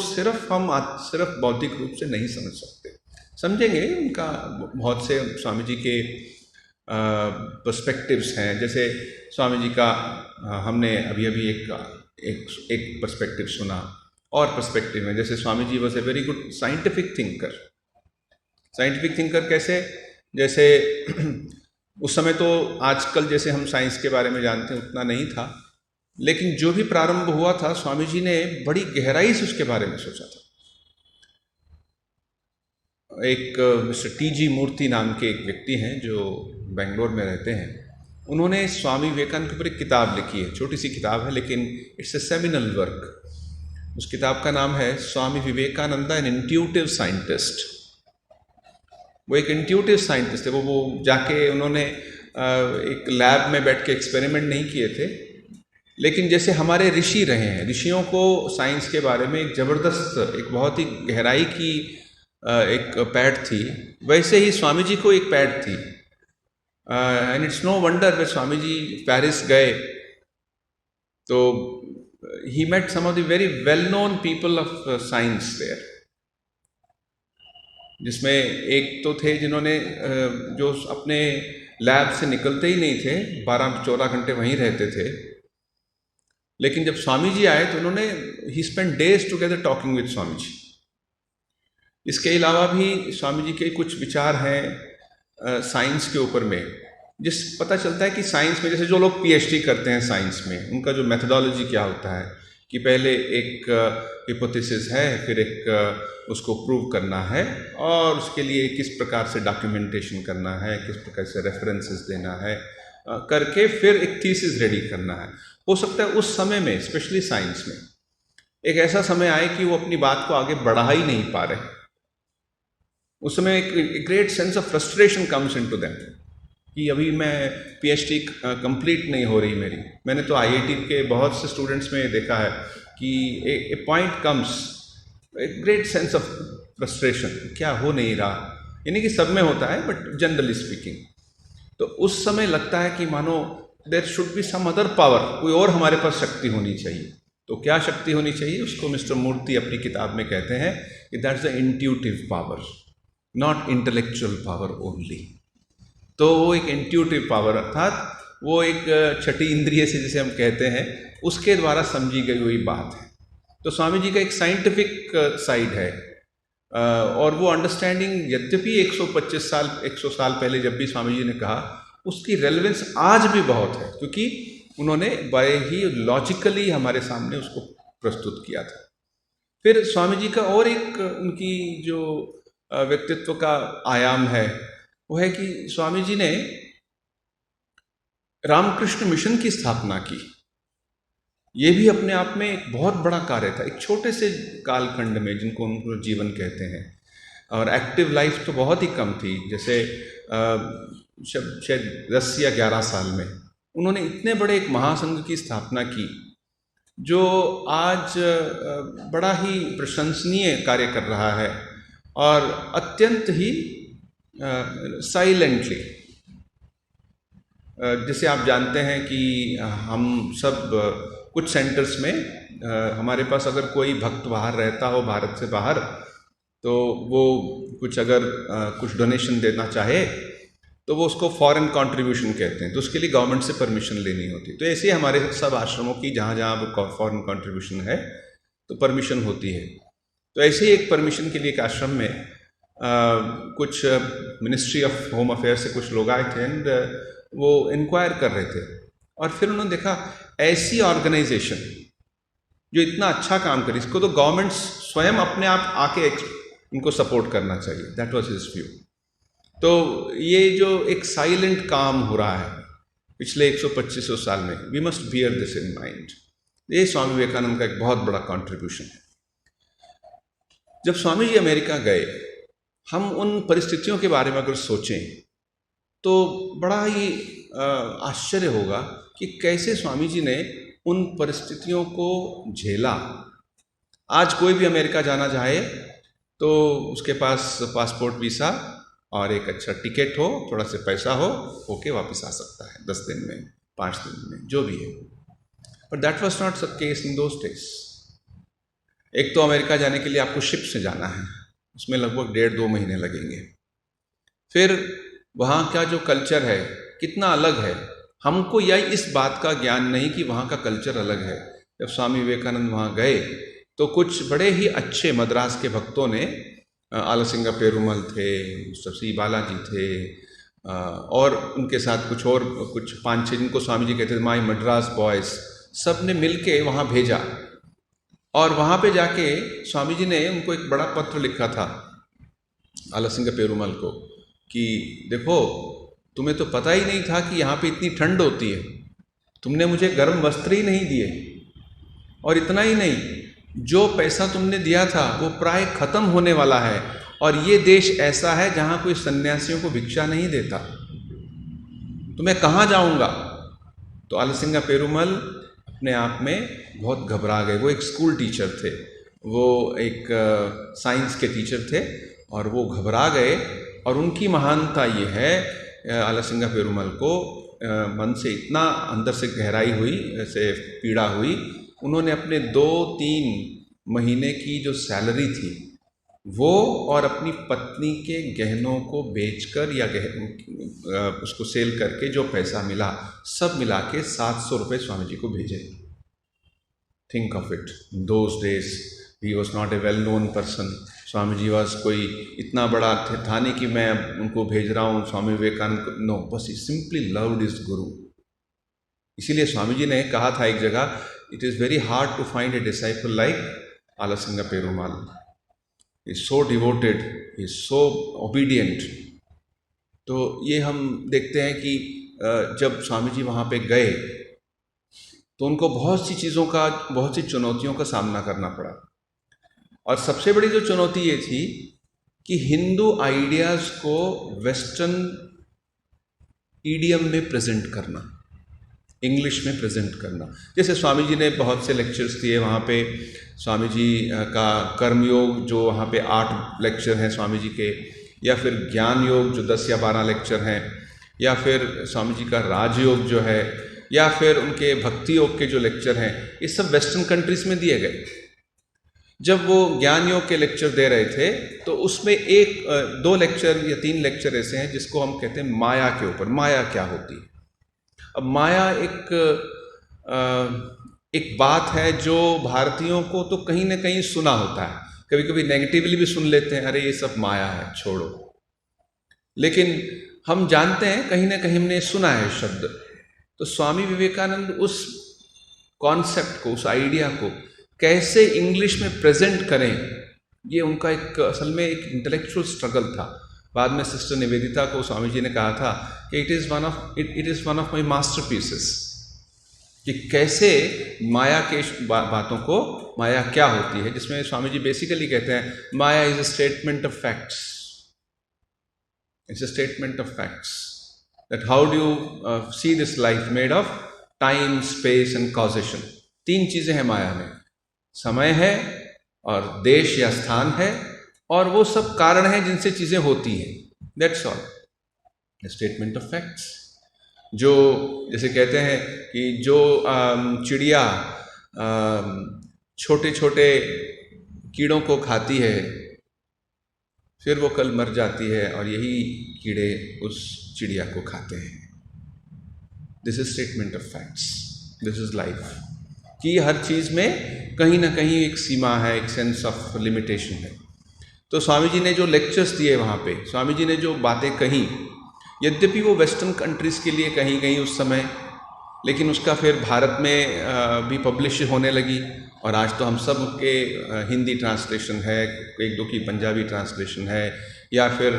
Speaker 3: हम सिर्फ बौद्धिक रूप से नहीं समझ सकते। समझेंगे उनका बहुत से स्वामी जी के पर्सपेक्टिव्स हैं। जैसे स्वामी जी का हमने अभी अभी एक पर्सपेक्टिव सुना, और पर्सपेक्टिव में जैसे Swami ji was a very good scientific thinker. Scientific thinker कैसे? जैसे उस समय तो आजकल जैसे हम साइंस के बारे में जानते हैं उतना नहीं था, लेकिन जो भी प्रारंभ हुआ था स्वामी जी ने बड़ी गहराई से उसके बारे में सोचा था। एक मिस्टर टी.जी. मूर्ति नाम के एक व्यक्ति हैं जो बेंगलोर में रहते हैं, उन्होंने स्वामी विवेकानंद के ऊपर एक किताब लिखी है, छोटी सी किताब है, लेकिन इट्स ए सेमिनल वर्क। उस किताब का नाम है स्वामी विवेकानंदा एन इंट्यूटिव साइंटिस्ट। वो एक इंट्यूटिव साइंटिस्ट थे। वो जाके उन्होंने एक लैब में बैठ के एक्सपेरिमेंट नहीं किए थे, लेकिन जैसे हमारे ऋषि रहे हैं, ऋषियों को साइंस के बारे में एक ज़बरदस्त, एक बहुत ही गहराई की एक पैठ थी, वैसे ही स्वामी जी को एक पैठ थी। And it's no wonder way Swami ji Paris गए तो ही met some of the very well known people of science there, जिसमें एक तो थे जिन्होंने जो अपने लैब से निकलते ही नहीं थे, 12-14 घंटे वहीं रहते थे। लेकिन जब स्वामी जी आए तो उन्होंने he spend days together talking with Swami ji. इसके अलावा भी स्वामी जी के कुछ विचार हैं साइंस के ऊपर में, जिस पता चलता है कि साइंस में जैसे जो लोग पीएचडी करते हैं साइंस में, उनका जो मेथोडोलॉजी क्या होता है कि पहले एक हिपोथेसिस है, फिर एक उसको प्रूव करना है, और उसके लिए किस प्रकार से डॉक्यूमेंटेशन करना है, किस प्रकार से रेफरेंसेस देना है, करके फिर एक थीसिस रेडी करना है। हो सकता है उस समय में, स्पेशली साइंस में, एक ऐसा समय आए कि वो अपनी बात को आगे बढ़ा ही नहीं पा रहे। उस समय एक great sense of frustration comes into them कि अभी मैं पीएचडी कंप्लीट नहीं हो रही मेरी। मैंने तो आईआईटी के बहुत से स्टूडेंट्स में देखा है कि a point comes, a great sense of frustration, क्या हो नहीं रहा, यानी कि सब में होता है बट जनरली स्पीकिंग। तो उस समय लगता है कि मानो there should be some other power, कोई और हमारे पास शक्ति होनी चाहिए। तो क्या शक्ति होनी चाहिए, उसको मिस्टर मूर्ति अपनी किताब में कहते हैं कि that's the intuitive power, not intellectual power only. तो वो एक इंट्यूटिव पावर, अर्थात वो एक छठी इंद्रिय से जिसे हम कहते हैं, उसके द्वारा समझी गई हुई बात है। तो स्वामी जी का एक साइंटिफिक साइड है, और वो अंडरस्टैंडिंग यद्यपि 125 साल 100 साल पहले जब भी स्वामी जी ने कहा, उसकी रेलेवेंस आज भी बहुत है, क्योंकि उन्होंने बड़े ही लॉजिकली हमारे सामने उसको प्रस्तुत किया था। फिर स्वामी जी का और एक उनकी जो व्यक्तित्व का आयाम है वो है कि स्वामी जी ने रामकृष्ण मिशन की स्थापना की। ये भी अपने आप में एक बहुत बड़ा कार्य था, एक छोटे से कालखंड में, जिनको उनको जीवन कहते हैं, और एक्टिव लाइफ तो बहुत ही कम थी। जैसे शायद 10 या 11 साल में उन्होंने इतने बड़े एक महासंघ की स्थापना की, जो आज बड़ा ही प्रशंसनीय कार्य कर रहा है, और अत्यंत ही साइलेंटली। जैसे आप जानते हैं कि हम सब कुछ सेंटर्स में हमारे पास अगर कोई भक्त बाहर रहता हो, भारत से बाहर, तो वो कुछ अगर कुछ डोनेशन देना चाहे तो वो उसको फॉरेन कंट्रीब्यूशन कहते हैं, तो उसके लिए गवर्नमेंट से परमिशन लेनी होती है। तो ऐसे ही हमारे सब आश्रमों की जहाँ जहाँ फॉरेन कंट्रीब्यूशन है तो परमिशन होती है। तो ऐसे ही एक परमिशन के लिए एक आश्रम में कुछ मिनिस्ट्री ऑफ होम अफेयर्स से कुछ लोग आए थे, एंड वो इंक्वायर कर रहे थे, और फिर उन्होंने देखा ऐसी ऑर्गेनाइजेशन जो इतना अच्छा काम करे, इसको तो गवर्नमेंट स्वयं अपने आप आके इनको सपोर्ट करना चाहिए। That was his view. तो ये जो एक साइलेंट काम हो रहा है पिछले 125 साल में, we must bear this in mind. ये स्वामी विवेकानंद का एक बहुत बड़ा कंट्रीब्यूशन है। जब स्वामी जी अमेरिका गए, हम उन परिस्थितियों के बारे में अगर सोचें तो बड़ा ही आश्चर्य होगा कि कैसे स्वामी जी ने उन परिस्थितियों को झेला। आज कोई भी अमेरिका जाना चाहे तो उसके पास पासपोर्ट, वीज़ा और एक अच्छा टिकट हो, थोड़ा से पैसा हो, होके वापस आ सकता है 10 दिन में, 5 दिन में, जो भी है। But that was not the case in those days. एक तो अमेरिका जाने के लिए आपको शिप से जाना है, उसमें लगभग 1.5-2 महीने लगेंगे। फिर वहाँ का जो कल्चर है कितना अलग है, हमको यह इस बात का ज्ञान नहीं कि वहाँ का कल्चर अलग है। जब स्वामी विवेकानंद वहाँ गए तो कुछ बड़े ही अच्छे मद्रास के भक्तों ने, आलसिंगा पेरुमल थे, सी बालाजी थे, और उनके साथ कुछ और, कुछ 5-6 जिनको स्वामी जी कहते थे माई मद्रास बॉयज़, सब ने मिल के वहाँ भेजा। और वहाँ पे जाके स्वामी जी ने उनको एक बड़ा पत्र लिखा था, आलसिंगा पेरुमल को, कि देखो तुम्हें तो पता ही नहीं था कि यहाँ पे इतनी ठंड होती है, तुमने मुझे गर्म वस्त्र ही नहीं दिए, और इतना ही नहीं, जो पैसा तुमने दिया था वो प्राय खत्म होने वाला है, और ये देश ऐसा है जहाँ कोई सन्यासियों को भिक्षा नहीं देता, तो मैं कहाँ जाऊँगा। तो आलसिंगा पेरुमल अपने आप में बहुत घबरा गए। वो एक स्कूल टीचर थे, वो एक साइंस के टीचर थे, और वो घबरा गए। और उनकी महानता ये है, आलसिंगा पेरुमल को मन से इतना अंदर से गहराई हुई, ऐसे पीड़ा हुई, उन्होंने अपने 2-3 महीने की जो सैलरी थी वो और अपनी पत्नी के गहनों को बेचकर या उसको सेल करके जो पैसा मिला सब मिला के 700 रुपये स्वामी जी को भेजे। Think of it, in those days he was not a well known person. Swami ji was कोई इतना बड़ा था नहीं कि मैं उनको भेज रहा हूँ स्वामी विवेकानंद को, नो, बस ही सिंपली लव्ड हिज गुरु। इसीलिए स्वामी जी ने कहा था एक जगह, it is very hard to find a disciple like Alasinga Perumal, is so devoted, is so obedient. तो ये हम देखते हैं कि जब स्वामी जी वहाँ पे गए तो उनको बहुत सी चीज़ों का, बहुत सी चुनौतियों का सामना करना पड़ा। और सबसे बड़ी जो चुनौती ये थी कि हिंदू आइडियाज़ को वेस्टर्न ईडियम में प्रेजेंट करना, इंग्लिश में प्रेजेंट करना। जैसे स्वामी जी ने बहुत से लेक्चर्स दिए वहाँ पे, स्वामी जी का कर्मयोग जो वहाँ पे 8 लेक्चर हैं स्वामी जी के, या फिर ज्ञान योग जो 10 या 12 लेक्चर हैं, या फिर स्वामी जी का राजयोग जो है, या फिर उनके भक्ति योग के जो लेक्चर हैं, ये सब वेस्टर्न कंट्रीज़ में दिए गए। जब वो ज्ञान योग के लेक्चर दे रहे थे तो उसमें 1-2 लेक्चर या 3 लेक्चर ऐसे हैं जिसको हम कहते हैं माया के ऊपर, माया क्या होती है। अब माया एक बात है जो भारतीयों को तो कहीं ना कहीं सुना होता है, कभी कभी नेगेटिवली भी सुन लेते हैं, अरे ये सब माया है, छोड़ो। लेकिन हम जानते हैं, कहीं ना कहीं हमने सुना है शब्द। तो स्वामी विवेकानंद उस कॉन्सेप्ट को, उस आइडिया को कैसे इंग्लिश में प्रेजेंट करें, ये उनका एक असल में एक इंटेलेक्चुअल स्ट्रगल था। बाद में सिस्टर निवेदिता को स्वामी जी ने कहा था कि it is one of my masterpieces, कि कैसे माया के बातों को, माया क्या होती है, जिसमें स्वामी जी बेसिकली कहते हैं maya is a statement of facts, it's a statement of facts, that how do you see this life made of time, space and causation. 3 चीज़ें हैं माया में, समय है और देश या स्थान है, और वो सब कारण हैं जिनसे चीज़ें होती हैं। That's all, statement of facts. जो जैसे कहते हैं कि जो चिड़िया छोटे छोटे कीड़ों को खाती है, फिर वो कल मर जाती है और यही कीड़े उस चिड़िया को खाते हैं। This is statement of facts, this is life, कि हर चीज़ में कहीं ना कहीं एक सीमा है, एक सेंस ऑफ लिमिटेशन है। तो स्वामी जी ने जो लेक्चर्स दिए वहाँ पे, स्वामी जी ने जो बातें कही, यद्यपि वो वेस्टर्न कंट्रीज़ के लिए कहीं गई उस समय, लेकिन उसका फिर भारत में भी पब्लिश होने लगी। और आज तो हम सब के हिंदी ट्रांसलेशन है, 1-2 की पंजाबी ट्रांसलेशन है, या फिर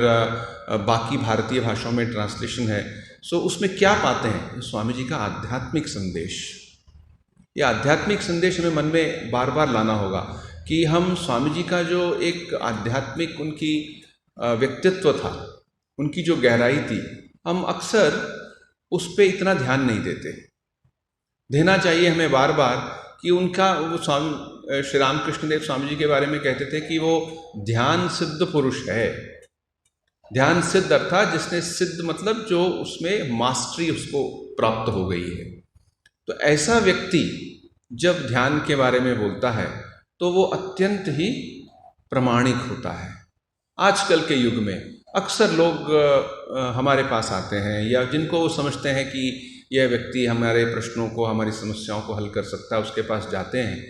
Speaker 3: बाकी भारतीय भाषाओं में ट्रांसलेशन है। सो उसमें क्या पाते हैं? स्वामी जी का आध्यात्मिक संदेश। ये आध्यात्मिक संदेश हमें मन में बार बार लाना होगा कि हम स्वामी जी का जो एक आध्यात्मिक उनकी व्यक्तित्व था, उनकी जो गहराई थी, हम अक्सर उस पर इतना ध्यान नहीं देना चाहिए हमें बार बार। कि उनका वो स्वामी श्री रामकृष्ण देव स्वामी जी के बारे में कहते थे कि वो ध्यान सिद्ध पुरुष है। ध्यान सिद्ध अर्थात जिसने, सिद्ध मतलब जो उसमें मास्टरी उसको प्राप्त हो गई है। तो ऐसा व्यक्ति जब ध्यान के बारे में बोलता है तो वो अत्यंत ही प्रामाणिक होता है। आजकल के युग में अक्सर लोग हमारे पास आते हैं, या जिनको वो समझते हैं कि यह व्यक्ति हमारे प्रश्नों को, हमारी समस्याओं को हल कर सकता है, उसके पास जाते हैं,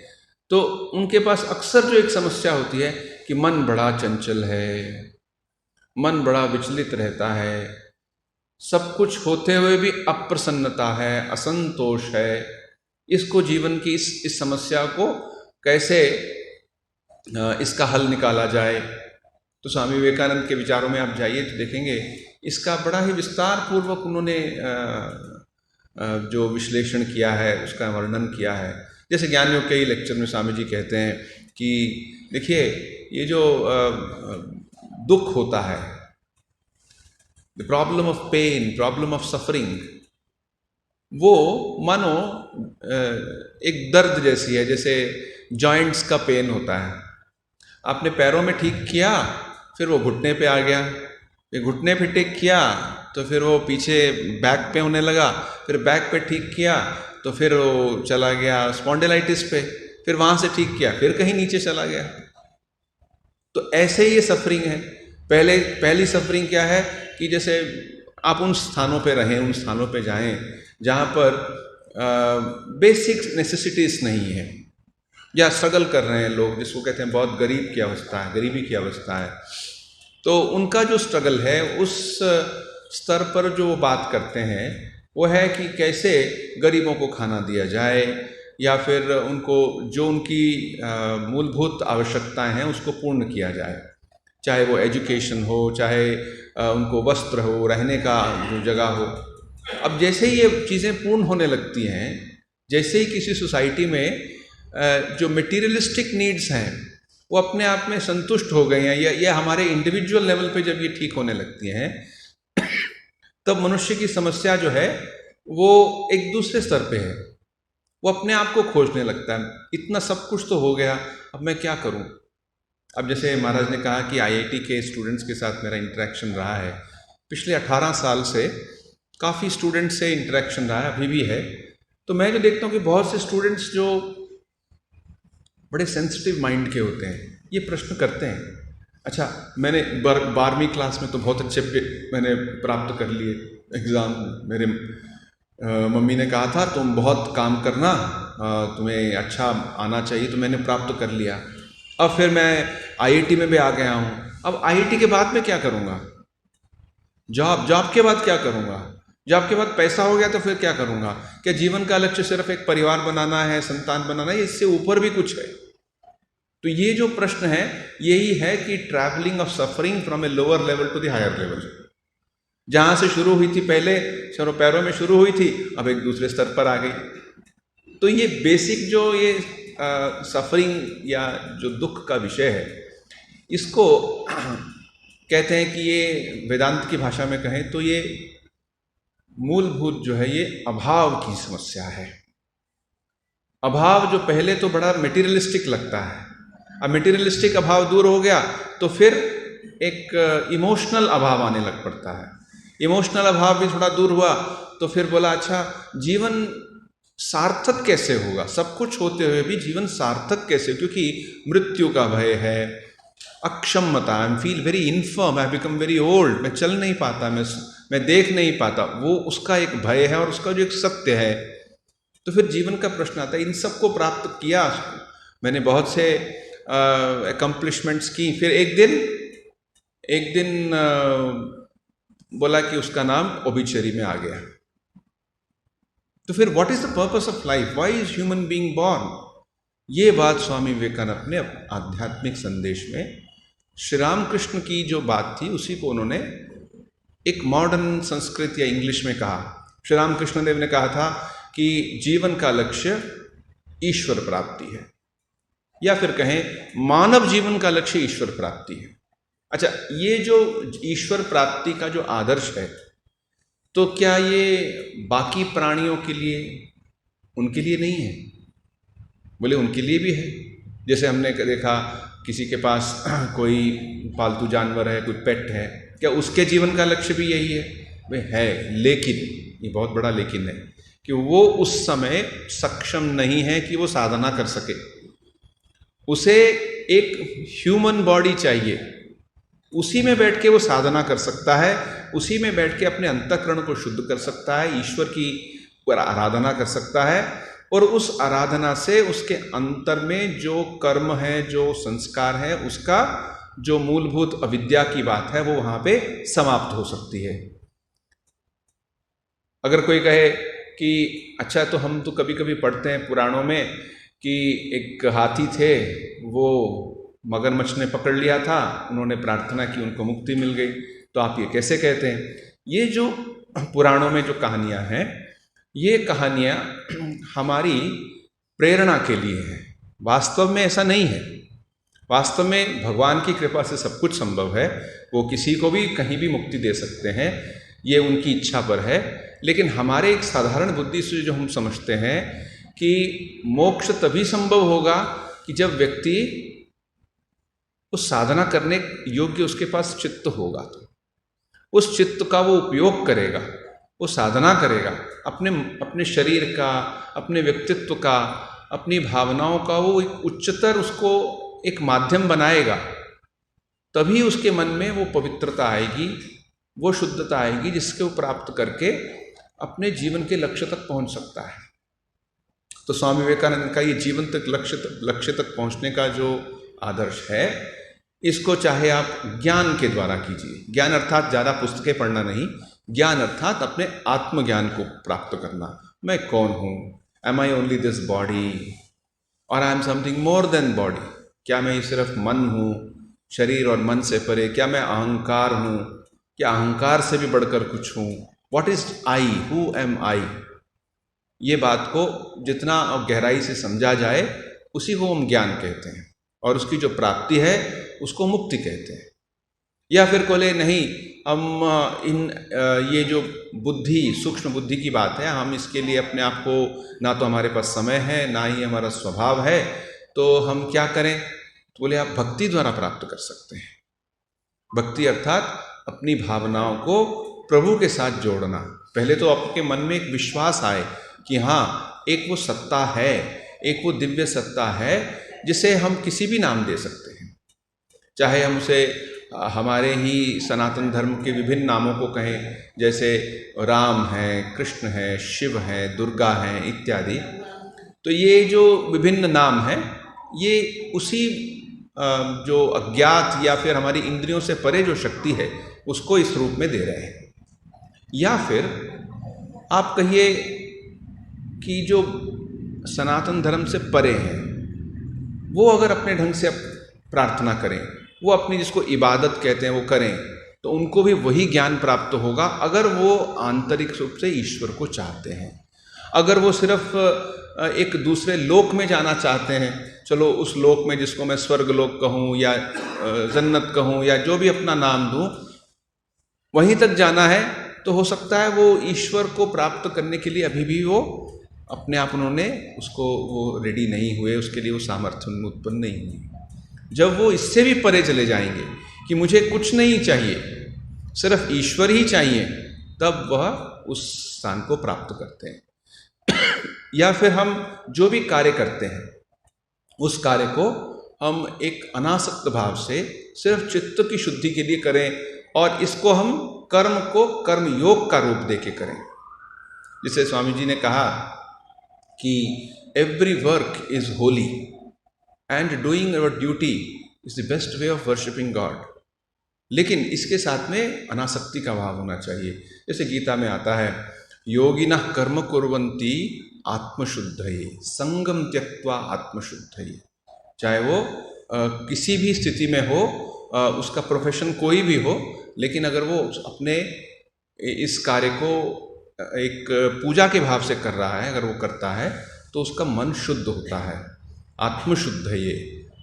Speaker 3: तो उनके पास अक्सर जो एक समस्या होती है कि मन बड़ा चंचल है, मन बड़ा विचलित रहता है, सब कुछ होते हुए भी अप्रसन्नता है, असंतोष है। इसको जीवन की इस समस्या को कैसे इसका हल निकाला जाए? तो स्वामी विवेकानंद के विचारों में आप जाइए तो देखेंगे इसका बड़ा ही विस्तार पूर्वक उन्होंने जो विश्लेषण किया है, उसका वर्णन किया है। जैसे ज्ञान योग के ही लेक्चर में स्वामी जी कहते हैं कि देखिए ये जो दुख होता है, the problem of pain, problem of suffering, वो मानो एक दर्द जैसी है, जैसे जॉइंट्स का पेन होता है। आपने पैरों में ठीक किया, फिर वो घुटने पे आ गया, फिर घुटने पे ठीक किया तो फिर वो पीछे बैक पे होने लगा, फिर बैक पे ठीक किया तो फिर वो चला गया स्पॉन्डिलाइटिस पे, फिर वहाँ से ठीक किया फिर कहीं नीचे चला गया। तो ऐसे ही ये सफरिंग है। पहली सफरिंग क्या है कि जैसे आप उन स्थानों पे रहें, उन स्थानों पे जाएं जहाँ पर बेसिक नेसेसिटीज़ नहीं है, या स्ट्रगल कर रहे हैं लोग, जिसको कहते हैं बहुत गरीब की अवस्था है, गरीबी की अवस्था है। तो उनका जो स्ट्रगल है उस स्तर पर जो वो बात करते हैं वो है कि कैसे गरीबों को खाना दिया जाए, या फिर उनको जो उनकी मूलभूत आवश्यकताएं हैं उसको पूर्ण किया जाए, चाहे वो एजुकेशन हो, चाहे उनको वस्त्र हो, रहने का जो जगह हो। अब जैसे ही ये चीज़ें पूर्ण होने लगती हैं, जैसे ही किसी सोसाइटी में जो मटेरियलिस्टिक नीड्स हैं वो अपने आप में संतुष्ट हो गए हैं, या हमारे इंडिविजुअल लेवल पे जब ये ठीक होने लगती हैं, तब मनुष्य की समस्या जो है वो एक दूसरे स्तर पे है। वो अपने आप को खोजने लगता है, इतना सब कुछ तो हो गया, अब मैं क्या करूं। अब जैसे महाराज ने कहा कि आईआईटी के स्टूडेंट्स के साथ मेरा इंटरेक्शन रहा है, पिछले 18 साल से काफ़ी स्टूडेंट्स से इंटरेक्शन रहा है, अभी भी है। तो मैं जो देखता हूँ कि बहुत से स्टूडेंट्स जो बड़े सेंसिटिव माइंड के होते हैं, ये प्रश्न करते हैं। अच्छा, मैंने 12वीं क्लास में तो बहुत अच्छे मैंने प्राप्त कर लिए एग्ज़ाम। मेरे मम्मी ने कहा था तुम बहुत काम करना, तुम्हें अच्छा आना चाहिए, तो मैंने प्राप्त कर लिया। अब फिर मैं आईआईटी में भी आ गया हूँ। अब आईआईटी के बाद में क्या करूँगा? जॉब के बाद क्या करूँगा? जॉब के बाद पैसा हो गया तो फिर क्या करूँगा? क्या जीवन का लक्ष्य सिर्फ एक परिवार बनाना है, संतान बनाना है, इससे ऊपर भी कुछ है? तो ये जो प्रश्न है यही है कि travelling of suffering from a lower level to the higher level. जहाँ से शुरू हुई थी पहले चलो पैरों में शुरू हुई थी, अब एक दूसरे स्तर पर आ गई। तो ये बेसिक जो ये सफरिंग या जो दुख का विषय है, इसको कहते हैं कि ये वेदांत की भाषा में कहें तो ये मूलभूत जो है ये अभाव की समस्या है। अभाव जो पहले तो बड़ा मटेरियलिस्टिक लगता है, अब मटेरियलिस्टिक अभाव दूर हो गया तो फिर एक इमोशनल अभाव आने लग पड़ता है। इमोशनल अभाव भी थोड़ा दूर हुआ तो फिर बोला अच्छा जीवन सार्थक कैसे होगा, सब कुछ होते हुए भी जीवन सार्थक कैसे, क्योंकि मृत्यु का भय है, अक्षमता, I feel very inform, I become very old, मैं चल नहीं पाता, मैं देख नहीं पाता, वो उसका एक भय है और उसका जो एक सत्य है। तो फिर जीवन का प्रश्न आता है। इन सबको प्राप्त किया मैंने, बहुत से अकम्पलिशमेंट्स की, फिर एक दिन बोला कि उसका नाम ओबिचरी में आ गया। तो फिर what is the purpose of life, why is human being born? ये बात स्वामी विवेकानंद अपने आध्यात्मिक संदेश में श्री रामकृष्ण की जो बात थी उसी को उन्होंने एक मॉडर्न संस्कृत या इंग्लिश में कहा। श्री रामकृष्ण देव ने कहा था कि जीवन का लक्ष्य ईश्वर प्राप्ति है, या फिर कहें मानव जीवन का लक्ष्य ईश्वर प्राप्ति है। अच्छा, ये जो ईश्वर प्राप्ति का जो आदर्श है, तो क्या ये बाकी प्राणियों के लिए, उनके लिए नहीं है? बोले उनके लिए भी है। जैसे हमने देखा किसी के पास कोई पालतू जानवर है, कोई पेट है, क्या उसके जीवन का लक्ष्य भी यही है? वे है, लेकिन ये बहुत बड़ा लेकिन है कि वो उस समय सक्षम नहीं है कि वो साधना कर सके। उसे एक ह्यूमन बॉडी चाहिए, उसी में बैठ के वो साधना कर सकता है, उसी में बैठ के अपने अंतःकरण को शुद्ध कर सकता है, ईश्वर की आराधना कर सकता है, और उस आराधना से उसके अंतर में जो कर्म है, जो संस्कार है, उसका जो मूलभूत अविद्या की बात है वो वहाँ पे समाप्त हो सकती है। अगर कोई कहे कि अच्छा, तो हम तो कभी कभी पढ़ते हैं पुराणों में कि एक हाथी थे, वो मगरमच्छ ने पकड़ लिया था, उन्होंने प्रार्थना की, उनको मुक्ति मिल गई, तो आप ये कैसे कहते हैं? ये जो पुराणों में जो कहानियाँ हैं, ये कहानियाँ हमारी प्रेरणा के लिए हैं, वास्तव में ऐसा नहीं है। वास्तव में भगवान की कृपा से सब कुछ संभव है। वो किसी को भी कहीं भी मुक्ति दे सकते हैं, ये उनकी इच्छा पर है। लेकिन हमारे एक साधारण बुद्धि से जो हम समझते हैं कि मोक्ष तभी संभव होगा कि जब व्यक्ति उस साधना करने योग्य उसके पास चित्त होगा, तो उस चित्त का वो उपयोग करेगा, वो साधना करेगा, अपने शरीर का, अपने व्यक्तित्व का, अपनी भावनाओं का वो एक उच्चतर उसको एक माध्यम बनाएगा। तभी उसके मन में वो पवित्रता आएगी, वो शुद्धता आएगी, जिसके वो प्राप्त करके अपने जीवन के लक्ष्य तक पहुंच सकता है। तो स्वामी विवेकानंद का ये जीवन तक लक्ष्य तक पहुंचने का जो आदर्श है, इसको चाहे आप ज्ञान के द्वारा कीजिए। ज्ञान अर्थात ज़्यादा पुस्तकें पढ़ना नहीं, ज्ञान अर्थात अपने आत्मज्ञान को प्राप्त करना। मैं कौन हूँ? Am I only this body और I am something more than body? क्या मैं सिर्फ मन हूँ, शरीर और मन से परे? क्या मैं अहंकार हूँ? क्या अहंकार से भी बढ़कर कुछ हूँ? What is I? Who am I? ये बात को जितना गहराई से समझा जाए उसी को हम ज्ञान कहते हैं, और उसकी जो प्राप्ति है उसको मुक्ति कहते हैं। या फिर कोले नहीं, हम ये जो बुद्धि, सूक्ष्म बुद्धि की बात है, हम इसके लिए अपने आप को, ना तो हमारे पास समय है ना ही हमारा स्वभाव है, तो हम क्या करें? तो बोले आप भक्ति द्वारा प्राप्त कर सकते हैं। भक्ति अर्थात अपनी भावनाओं को प्रभु के साथ जोड़ना। पहले तो आपके मन में एक विश्वास आए कि हाँ, एक वो सत्ता है, एक वो दिव्य सत्ता है जिसे हम किसी भी नाम दे सकते हैं। चाहे हम उसे हमारे ही सनातन धर्म के विभिन्न नामों को कहें, जैसे राम है, कृष्ण है, शिव है, दुर्गा है इत्यादि। तो ये जो विभिन्न नाम हैं, ये उसी जो अज्ञात या फिर हमारी इंद्रियों से परे जो शक्ति है उसको इस रूप में दे रहे हैं। या फिर आप कहिए कि जो सनातन धर्म से परे हैं वो अगर अपने ढंग से प्रार्थना करें, वो अपनी जिसको इबादत कहते हैं वो करें, तो उनको भी वही ज्ञान प्राप्त होगा अगर वो आंतरिक रूप से ईश्वर को चाहते हैं। अगर वो सिर्फ एक दूसरे लोक में जाना चाहते हैं, चलो उस लोक में जिसको मैं स्वर्ग लोक कहूँ या जन्नत कहूँ या जो भी अपना नाम दूँ, वहीं तक जाना है, तो हो सकता है वो ईश्वर को प्राप्त करने के लिए अभी भी वो अपने आप उन्होंने उसको वो रेडी नहीं हुए, उसके लिए वो सामर्थ्य उत्पन्न नहीं हुई। जब वो इससे भी परे चले जाएंगे कि मुझे कुछ नहीं चाहिए, सिर्फ ईश्वर ही चाहिए, तब वह उस स्थान को प्राप्त करते हैं। या फिर हम जो भी कार्य करते हैं उस कार्य को हम एक अनासक्त भाव से सिर्फ चित्त की शुद्धि के लिए करें, और इसको हम कर्म को कर्म योग का रूप देके करें। जिसे स्वामी जी ने कहा कि every work is Holi and doing our duty is the best way of worshipping God. लेकिन इसके साथ में अनासक्ति का भाव होना चाहिए। जैसे गीता में आता है, योगिनः कर्म कुर्वन्ति आत्मशुद्धये संगम त्यक्त्वा आत्मशुद्धये। चाहे वो किसी भी स्थिति में हो, उसका प्रोफेशन कोई भी हो, लेकिन अगर वो अपने इस कार्य को एक पूजा के भाव से कर रहा है, अगर वो करता है, तो उसका मन शुद्ध होता है, आत्मशुद्ध ये।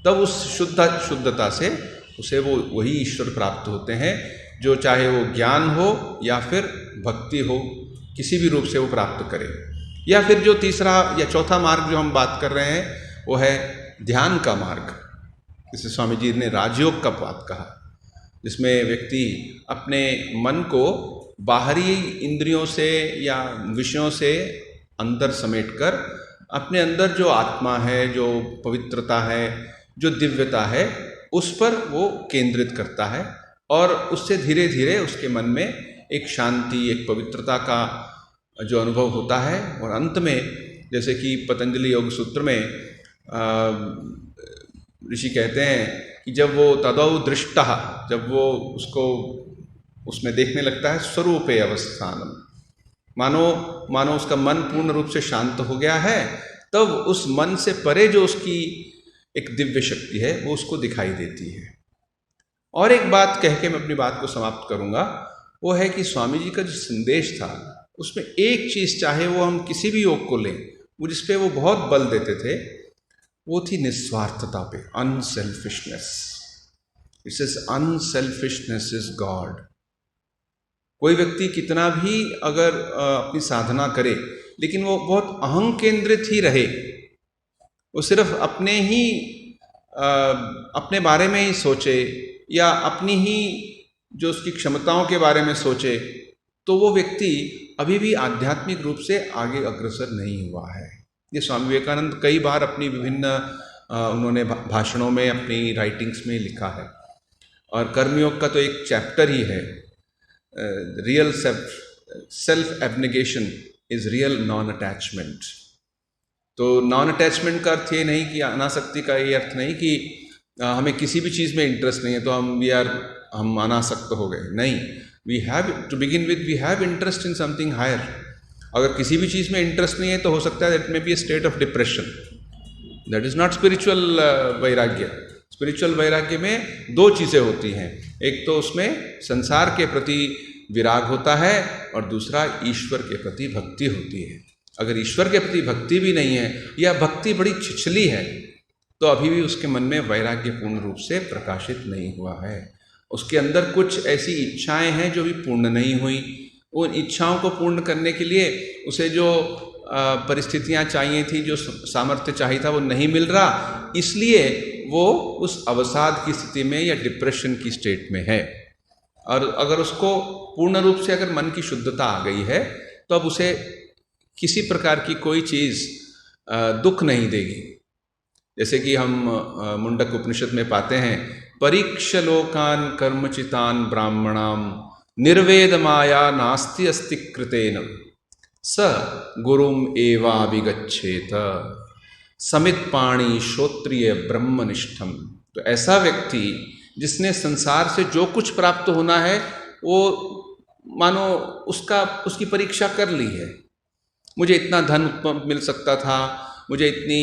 Speaker 3: तब उस शुद्धता से उसे वो वही ईश्वर प्राप्त होते हैं, जो चाहे वो ज्ञान हो या फिर भक्ति हो, किसी भी रूप से वो प्राप्त करे। या फिर जो तीसरा या चौथा मार्ग जो हम बात कर रहे हैं वो है ध्यान का मार्ग, जिसे स्वामी जी ने राजयोग का बात कहा, जिसमें व्यक्ति अपने मन को बाहरी इंद्रियों से या विषयों से अंदर समेटकर अपने अंदर जो आत्मा है, जो पवित्रता है, जो दिव्यता है, उस पर वो केंद्रित करता है, और उससे धीरे धीरे उसके मन में एक शांति, एक पवित्रता का जो अनुभव होता है। और अंत में, जैसे कि पतंजलि योग सूत्र में ऋषि कहते हैं कि जब वो तदौ दृष्टः, जब वो उसको उसमें देखने लगता है, स्वरूपे अवस्थानम, मानो उसका मन पूर्ण रूप से शांत हो गया है, तब उस मन से परे जो उसकी एक दिव्य शक्ति है वो उसको दिखाई देती है। और एक बात कह के मैं अपनी बात को समाप्त करूंगा, वो है कि स्वामी जी का जो संदेश था उसमें एक चीज़, चाहे वो हम किसी भी योग को लें, वो जिस पे वो बहुत बल देते थे, वो थी निस्वार्थता पे, unselfishness. It says unselfishness is God. कोई व्यक्ति कितना भी अगर अपनी साधना करे, लेकिन वो बहुत अहं केंद्रित ही रहे, वो सिर्फ अपने बारे में ही सोचे या अपनी ही जो उसकी क्षमताओं के बारे में सोचे, तो वो व्यक्ति अभी भी आध्यात्मिक रूप से आगे अग्रसर नहीं हुआ है। ये स्वामी विवेकानंद कई बार अपनी विभिन्न उन्होंने भाषणों में, अपनी राइटिंग्स में लिखा है। और कर्मयोग का तो एक चैप्टर ही है, real self abnegation is real non attachment. तो नॉन अटैचमेंट का अर्थ ये नहीं कि अनासक्ति का ये अर्थ नहीं कि हमें किसी भी चीज़ में इंटरेस्ट नहीं है तो हम अनासक्त हो गए। नहीं, we have to begin with, we have interest in something higher. अगर किसी भी चीज़ में इंटरेस्ट नहीं है तो हो सकता है that may be a state of depression. That is not spiritual वैराग्य। स्पिरिचुअल वैराग्य में दो चीज़ें होती हैं, एक तो उसमें संसार के प्रति विराग होता है और दूसरा ईश्वर के प्रति भक्ति होती है। अगर ईश्वर के प्रति भक्ति भी नहीं है या भक्ति बड़ी छिछली है तो अभी भी उसके मन में वैराग्य पूर्ण रूप से प्रकाशित नहीं हुआ है। उसके अंदर कुछ ऐसी इच्छाएं हैं जो भी पूर्ण नहीं हुई। उन इच्छाओं को पूर्ण करने के लिए उसे जो परिस्थितियां चाहिए थी, जो सामर्थ्य चाहिए था, वो नहीं मिल रहा, इसलिए वो उस अवसाद की स्थिति में या डिप्रेशन की स्टेट में है। और अगर उसको पूर्ण रूप से अगर मन की शुद्धता आ गई है तो अब उसे किसी प्रकार की कोई चीज़ दुख नहीं देगी। जैसे कि हम मुंडक उपनिषद में पाते हैं, परीक्ष लोकान कर्मचितान ब्राह्मणाम निर्वेद माया नास्ति अस्ति कृतेन स गुरुम एवाभिगच्छेत समित पाणी श्रोत्रिय ब्रह्मनिष्ठम। तो ऐसा व्यक्ति जिसने संसार से जो कुछ प्राप्त होना है वो मानो उसकी परीक्षा कर ली है। मुझे इतना धन मिल सकता था, मुझे इतनी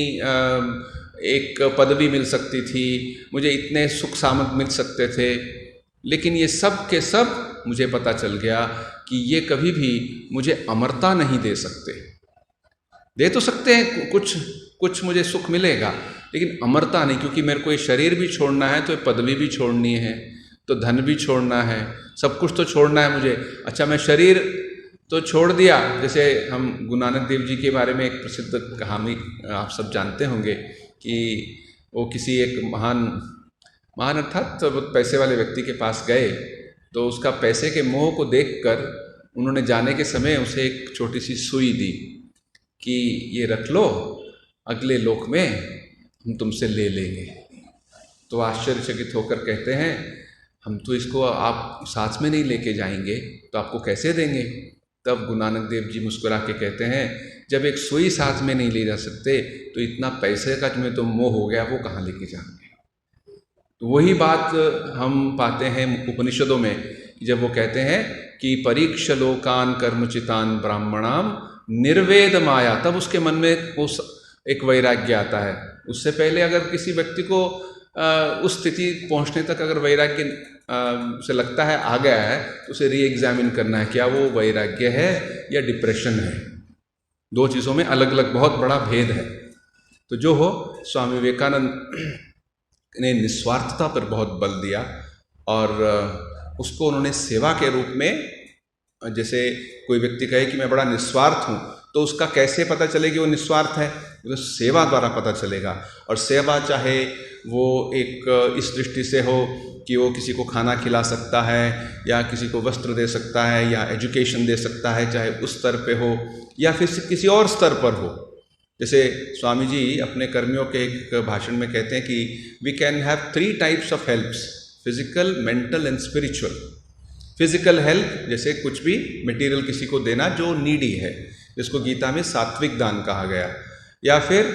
Speaker 3: एक पदवी मिल सकती थी, मुझे इतने सुख सामग्री मिल सकते थे, लेकिन ये सब के सब मुझे पता चल गया कि ये कभी भी मुझे अमरता नहीं दे सकते। दे तो सकते हैं, कुछ मुझे सुख मिलेगा, लेकिन अमरता नहीं, क्योंकि मेरे को ये शरीर भी छोड़ना है, तो ये पदवी भी छोड़नी है, तो धन भी छोड़ना है, सब कुछ तो छोड़ना है मुझे। अच्छा, मैं शरीर तो छोड़ दिया। जैसे हम गुरु नानक देव जी के बारे में एक प्रसिद्ध कहानी आप सब जानते होंगे कि वो किसी एक महान अर्थात तो पैसे वाले व्यक्ति के पास गए, तो उसका पैसे के मोह को देखकर उन्होंने जाने के समय उसे एक छोटी सी सुई दी कि ये रख लो, अगले लोक में हम तुमसे ले लेंगे। तो आश्चर्यचकित होकर कहते हैं, हम तो इसको आप साथ में नहीं लेके जाएंगे तो आपको कैसे देंगे? तब गुरु नानक देव जी मुस्कुरा के कहते हैं, जब एक सुई साथ में नहीं ले जा सकते तो इतना पैसे का तुम्हें तो मोह हो गया, वो कहाँ लेके जाएंगे? तो वही बात हम पाते हैं उपनिषदों में, जब वो कहते हैं कि परीक्ष लोकान कर्मचितान ब्राह्मणाम निर्वेद माया, तब उसके मन में वो एक वैराग्य आता है। उससे पहले अगर किसी व्यक्ति को उस स्थिति पहुंचने तक अगर वैराग्य से लगता है आ गया है, तो उसे री एग्जामिन करना है, क्या वो वैराग्य है या डिप्रेशन है। दो चीज़ों में अलग अलग बहुत बड़ा भेद है। तो जो हो, स्वामी विवेकानंद ने निस्वार्थता पर बहुत बल दिया और उसको उन्होंने सेवा के रूप में, जैसे कोई व्यक्ति कहे कि मैं बड़ा निस्वार्थ हूँ, तो उसका कैसे पता चले कि वो निस्वार्थ है? तो सेवा द्वारा पता चलेगा। और सेवा चाहे वो एक इस दृष्टि से हो कि वो किसी को खाना खिला सकता है या किसी को वस्त्र दे सकता है या एजुकेशन दे सकता है, चाहे उस स्तर पे हो या फिर किसी और स्तर पर हो। जैसे स्वामी जी अपने कर्मियों के एक भाषण में कहते हैं कि we can have 3 types of helps, physical, mental and spiritual. Physical help, जैसे कुछ भी मटेरियल किसी को देना जो नीडी है, जिसको गीता में सात्विक दान कहा गया, या फिर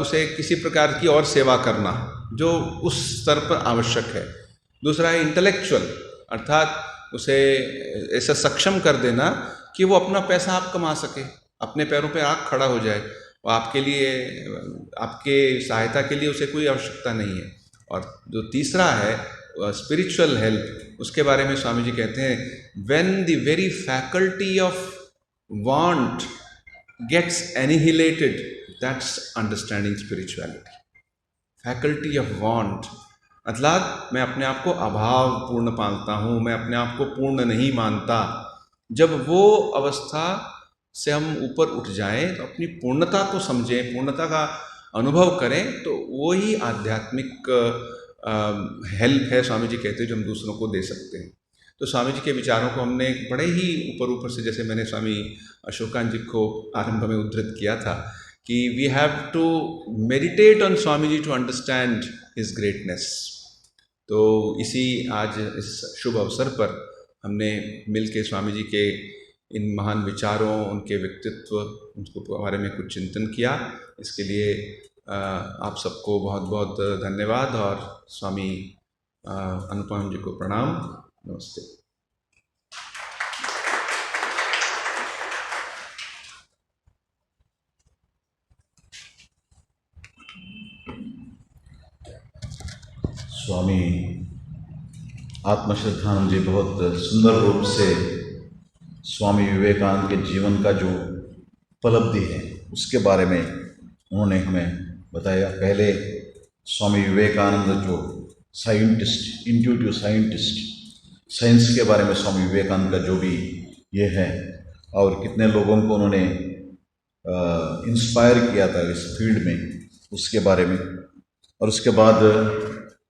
Speaker 3: उसे किसी प्रकार की और सेवा करना जो उस स्तर पर आवश्यक है। दूसरा है इंटेलेक्चुअल, अर्थात उसे ऐसा सक्षम कर देना कि वो अपना पैसा आप कमा सके, अपने पैरों पे आप खड़ा हो जाए, और आपके लिए, आपके सहायता के लिए उसे कोई आवश्यकता नहीं है। और जो तीसरा है स्पिरिचुअल हेल्प, उसके बारे में स्वामी जी कहते हैं, when the very faculty of want gets annihilated, that's understanding spirituality. Faculty of want, मतलब मैं अपने आप को अभाव पूर्ण पालता हूँ, मैं अपने आप को पूर्ण नहीं मानता। जब वो अवस्था से हम ऊपर उठ जाएं तो अपनी पूर्णता को समझें, पूर्णता का अनुभव करें, तो वो ही आध्यात्मिक हेल्प है, स्वामी जी कहते हैं, जो हम दूसरों को दे सकते हैं। तो स्वामी जी के विचारों को हमने बड़े ही ऊपर से, जैसे मैंने स्वामी अशोकानंद जी को आरंभ में उद्धृत किया था कि we have to meditate on Swami ji to understand his greatness. तो इसी आज इस शुभ अवसर पर हमने मिल के स्वामी जी के इन महान विचारों, उनके व्यक्तित्व, उनको बारे में कुछ चिंतन किया। इसके लिए आप सबको बहुत बहुत धन्यवाद और स्वामी अनुपम जी को प्रणाम। नमस्ते।
Speaker 1: स्वामी आत्मश्रद्धानंद जी बहुत सुंदर रूप से स्वामी विवेकानंद के जीवन का जो उपलब्धि है उसके बारे में उन्होंने हमें बताया। पहले स्वामी विवेकानंद जो साइंटिस्ट, इंट्यूटिव साइंटिस्ट, साइंस के बारे में स्वामी विवेकानंद का जो भी ये है, और कितने लोगों को उन्होंने इंस्पायर किया था इस फील्ड में, उसके बारे में। और उसके बाद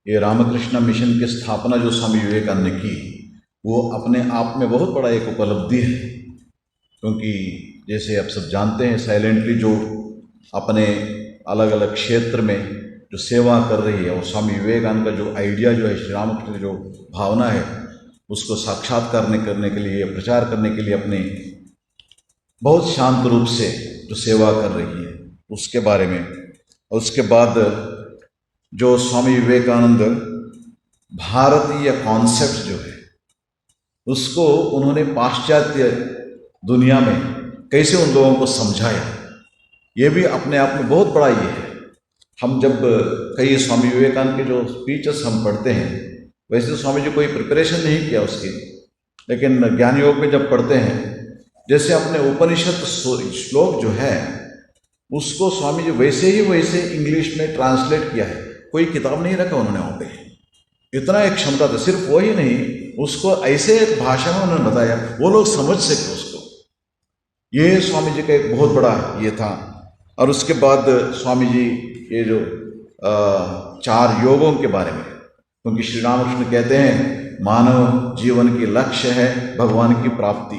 Speaker 1: ये रामकृष्ण मिशन की स्थापना जो स्वामी विवेकानंद ने की, वो अपने आप में बहुत बड़ा एक उपलब्धि है, क्योंकि जैसे आप सब जानते हैं साइलेंटली जो अपने अलग अलग क्षेत्र में जो सेवा कर रही है, और स्वामी विवेकानंद का जो आइडिया जो है, श्री रामकृष्ण की जो भावना है, उसको साक्षात्कार करने के लिए, प्रचार करने के लिए अपने बहुत शांत रूप से जो सेवा कर रही है उसके बारे में। और उसके बाद जो स्वामी विवेकानंद भारतीय कॉन्सेप्ट जो है उसको उन्होंने पाश्चात्य दुनिया में कैसे उन लोगों को समझाया, ये भी अपने आप में बहुत बड़ा ये है। हम जब कई स्वामी विवेकानंद के जो स्पीचेस हम पढ़ते हैं, वैसे तो स्वामी जी कोई प्रिपरेशन नहीं किया उसकी, लेकिन ज्ञान योग में जब पढ़ते हैं, जैसे अपने उपनिषद श्लोक जो है उसको स्वामी जी वैसे ही वैसे इंग्लिश में ट्रांसलेट किया है, कोई किताब नहीं रखा उन्होंने वहाँ पे। इतना एक क्षमता था, सिर्फ वही नहीं, उसको ऐसे एक भाषा में उन्होंने बताया वो लोग समझ सके उसको। ये स्वामी जी का एक बहुत बड़ा ये था। और उसके बाद स्वामी जी ये जो 4 योगों के बारे में, क्योंकि श्री रामकृष्ण कहते हैं मानव जीवन की लक्ष्य है भगवान की प्राप्ति,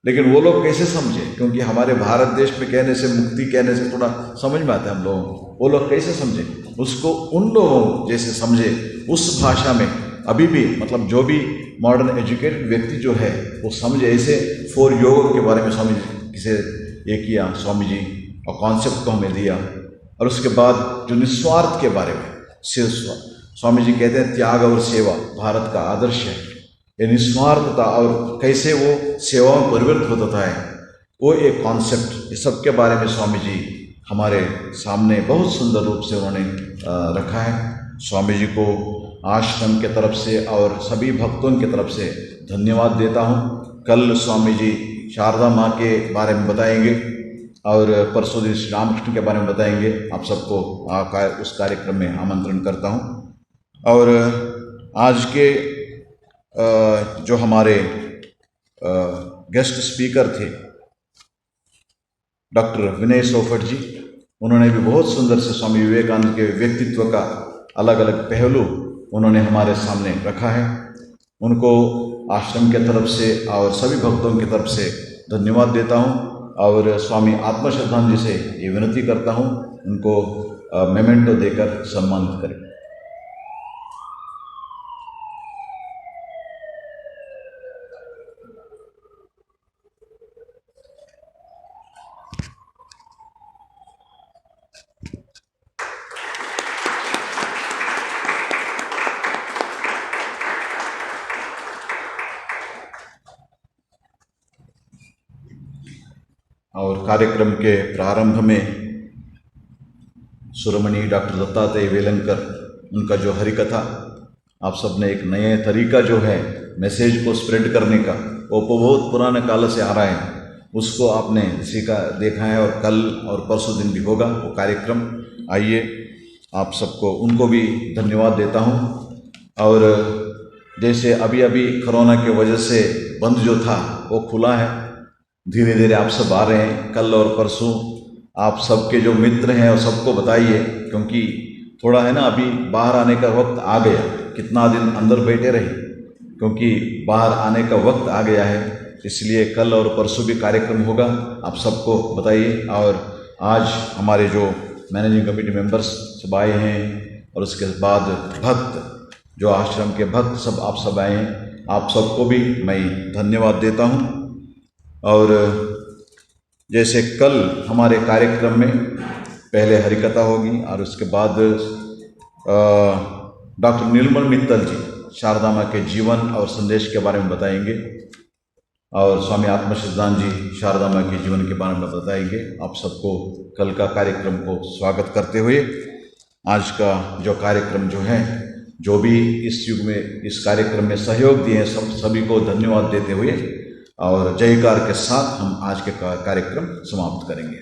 Speaker 1: लेकिन वो लोग कैसे समझे, क्योंकि हमारे भारत देश में कहने से, मुक्ति कहने से थोड़ा समझ में आता है हम लोगों को, वो लोग कैसे समझे उसको, उन लोगों जैसे समझे उस भाषा में। अभी भी मतलब जो भी मॉडर्न एजुकेटेड व्यक्ति जो है वो समझे, ऐसे 4 योगों के बारे में स्वामी जी से ये किया स्वामी जी, और कॉन्सेप्ट को हमें दिया। और उसके बाद जो निस्वार्थ के बारे में, स्वामी जी कहते हैं त्याग और सेवा भारत का आदर्श है, ये निस्वार्थता और कैसे वो सेवा में परिवर्तित होता है, वो एक कॉन्सेप्ट, ये सब के बारे में स्वामी जी हमारे सामने बहुत सुंदर रूप से उन्होंने रखा है। स्वामी जी को आश्रम के तरफ से और सभी भक्तों की तरफ से धन्यवाद देता हूँ। कल स्वामी जी शारदा माँ के बारे में बताएंगे और परसों दिन श्री रामकृष्ण के बारे में बताएंगे। आप सबको उस कार्यक्रम में आमंत्रण करता हूँ। और आज के जो हमारे गेस्ट स्पीकर थे डॉक्टर विनय सोफट जी, उन्होंने भी बहुत सुंदर से स्वामी विवेकानंद के व्यक्तित्व का अलग अलग पहलू उन्होंने हमारे सामने रखा है। उनको आश्रम के तरफ से और सभी भक्तों की तरफ से धन्यवाद देता हूँ। और स्वामी आत्मश्रद्धानंद जी से ये विनती करता हूँ उनको मेमेंटो देकर सम्मानित करें। और कार्यक्रम के प्रारंभ में सुरमणि डॉक्टर दत्तात्रेय वेलंकर, उनका जो हरिकथा, आप सब ने एक नए तरीका जो है मैसेज को स्प्रेड करने का, वो बहुत पुराने काल से आ रहा है, उसको आपने सीखा देखा है। और कल और परसों दिन भी होगा वो कार्यक्रम। आइए आप सबको उनको भी धन्यवाद देता हूँ। और जैसे अभी अभी कोरोना की वजह से बंद जो था वो खुला है, धीरे धीरे आप सब आ रहे हैं। कल और परसों आप सबके जो मित्र हैं वो सबको बताइए, क्योंकि थोड़ा है ना अभी बाहर आने का वक्त आ गया। कितना दिन अंदर बैठे रहे, क्योंकि बाहर आने का वक्त आ गया है, इसलिए कल और परसों भी कार्यक्रम होगा, आप सबको बताइए। और आज हमारे जो मैनेजिंग कमेटी मेंबर्स सब आए हैं और उसके बाद भक्त जो आश्रम के भक्त सब आप सब आए हैं, आप सबको भी मैं धन्यवाद देता हूँ। और जैसे कल हमारे कार्यक्रम में पहले हरिकथा होगी और उसके बाद डॉक्टर नीलमल मित्तल जी शारदा माँ के जीवन और संदेश के बारे में बताएंगे, और स्वामी आत्मसिद्धांत जी शारदा माँ के जीवन के बारे में बताएंगे। आप सबको कल का कार्यक्रम को स्वागत करते हुए आज का जो कार्यक्रम जो है, जो भी इस युग में इस कार्यक्रम में सहयोग दिए हैं सभी को धन्यवाद देते हुए और जयकार के साथ हम आज के कार्यक्रम समाप्त करेंगे।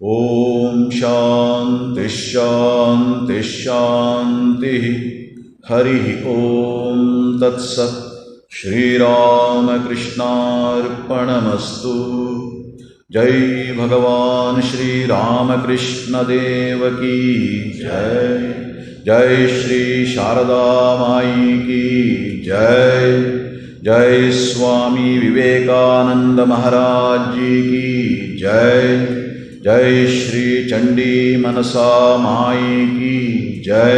Speaker 1: ओम शांति शांति शांति। हरि ओम तत्सत्। श्री राम कृष्णार्पणमस्तु। जय भगवान श्री राम कृष्ण देव की जय। जय श्री शारदा माई की जय। जय स्वामी विवेकानंद महाराज जी की जय। जय श्री चंडी मनसा माई की जय।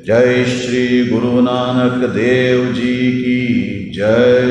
Speaker 1: जय श्री गुरु नानक देव जी की जय।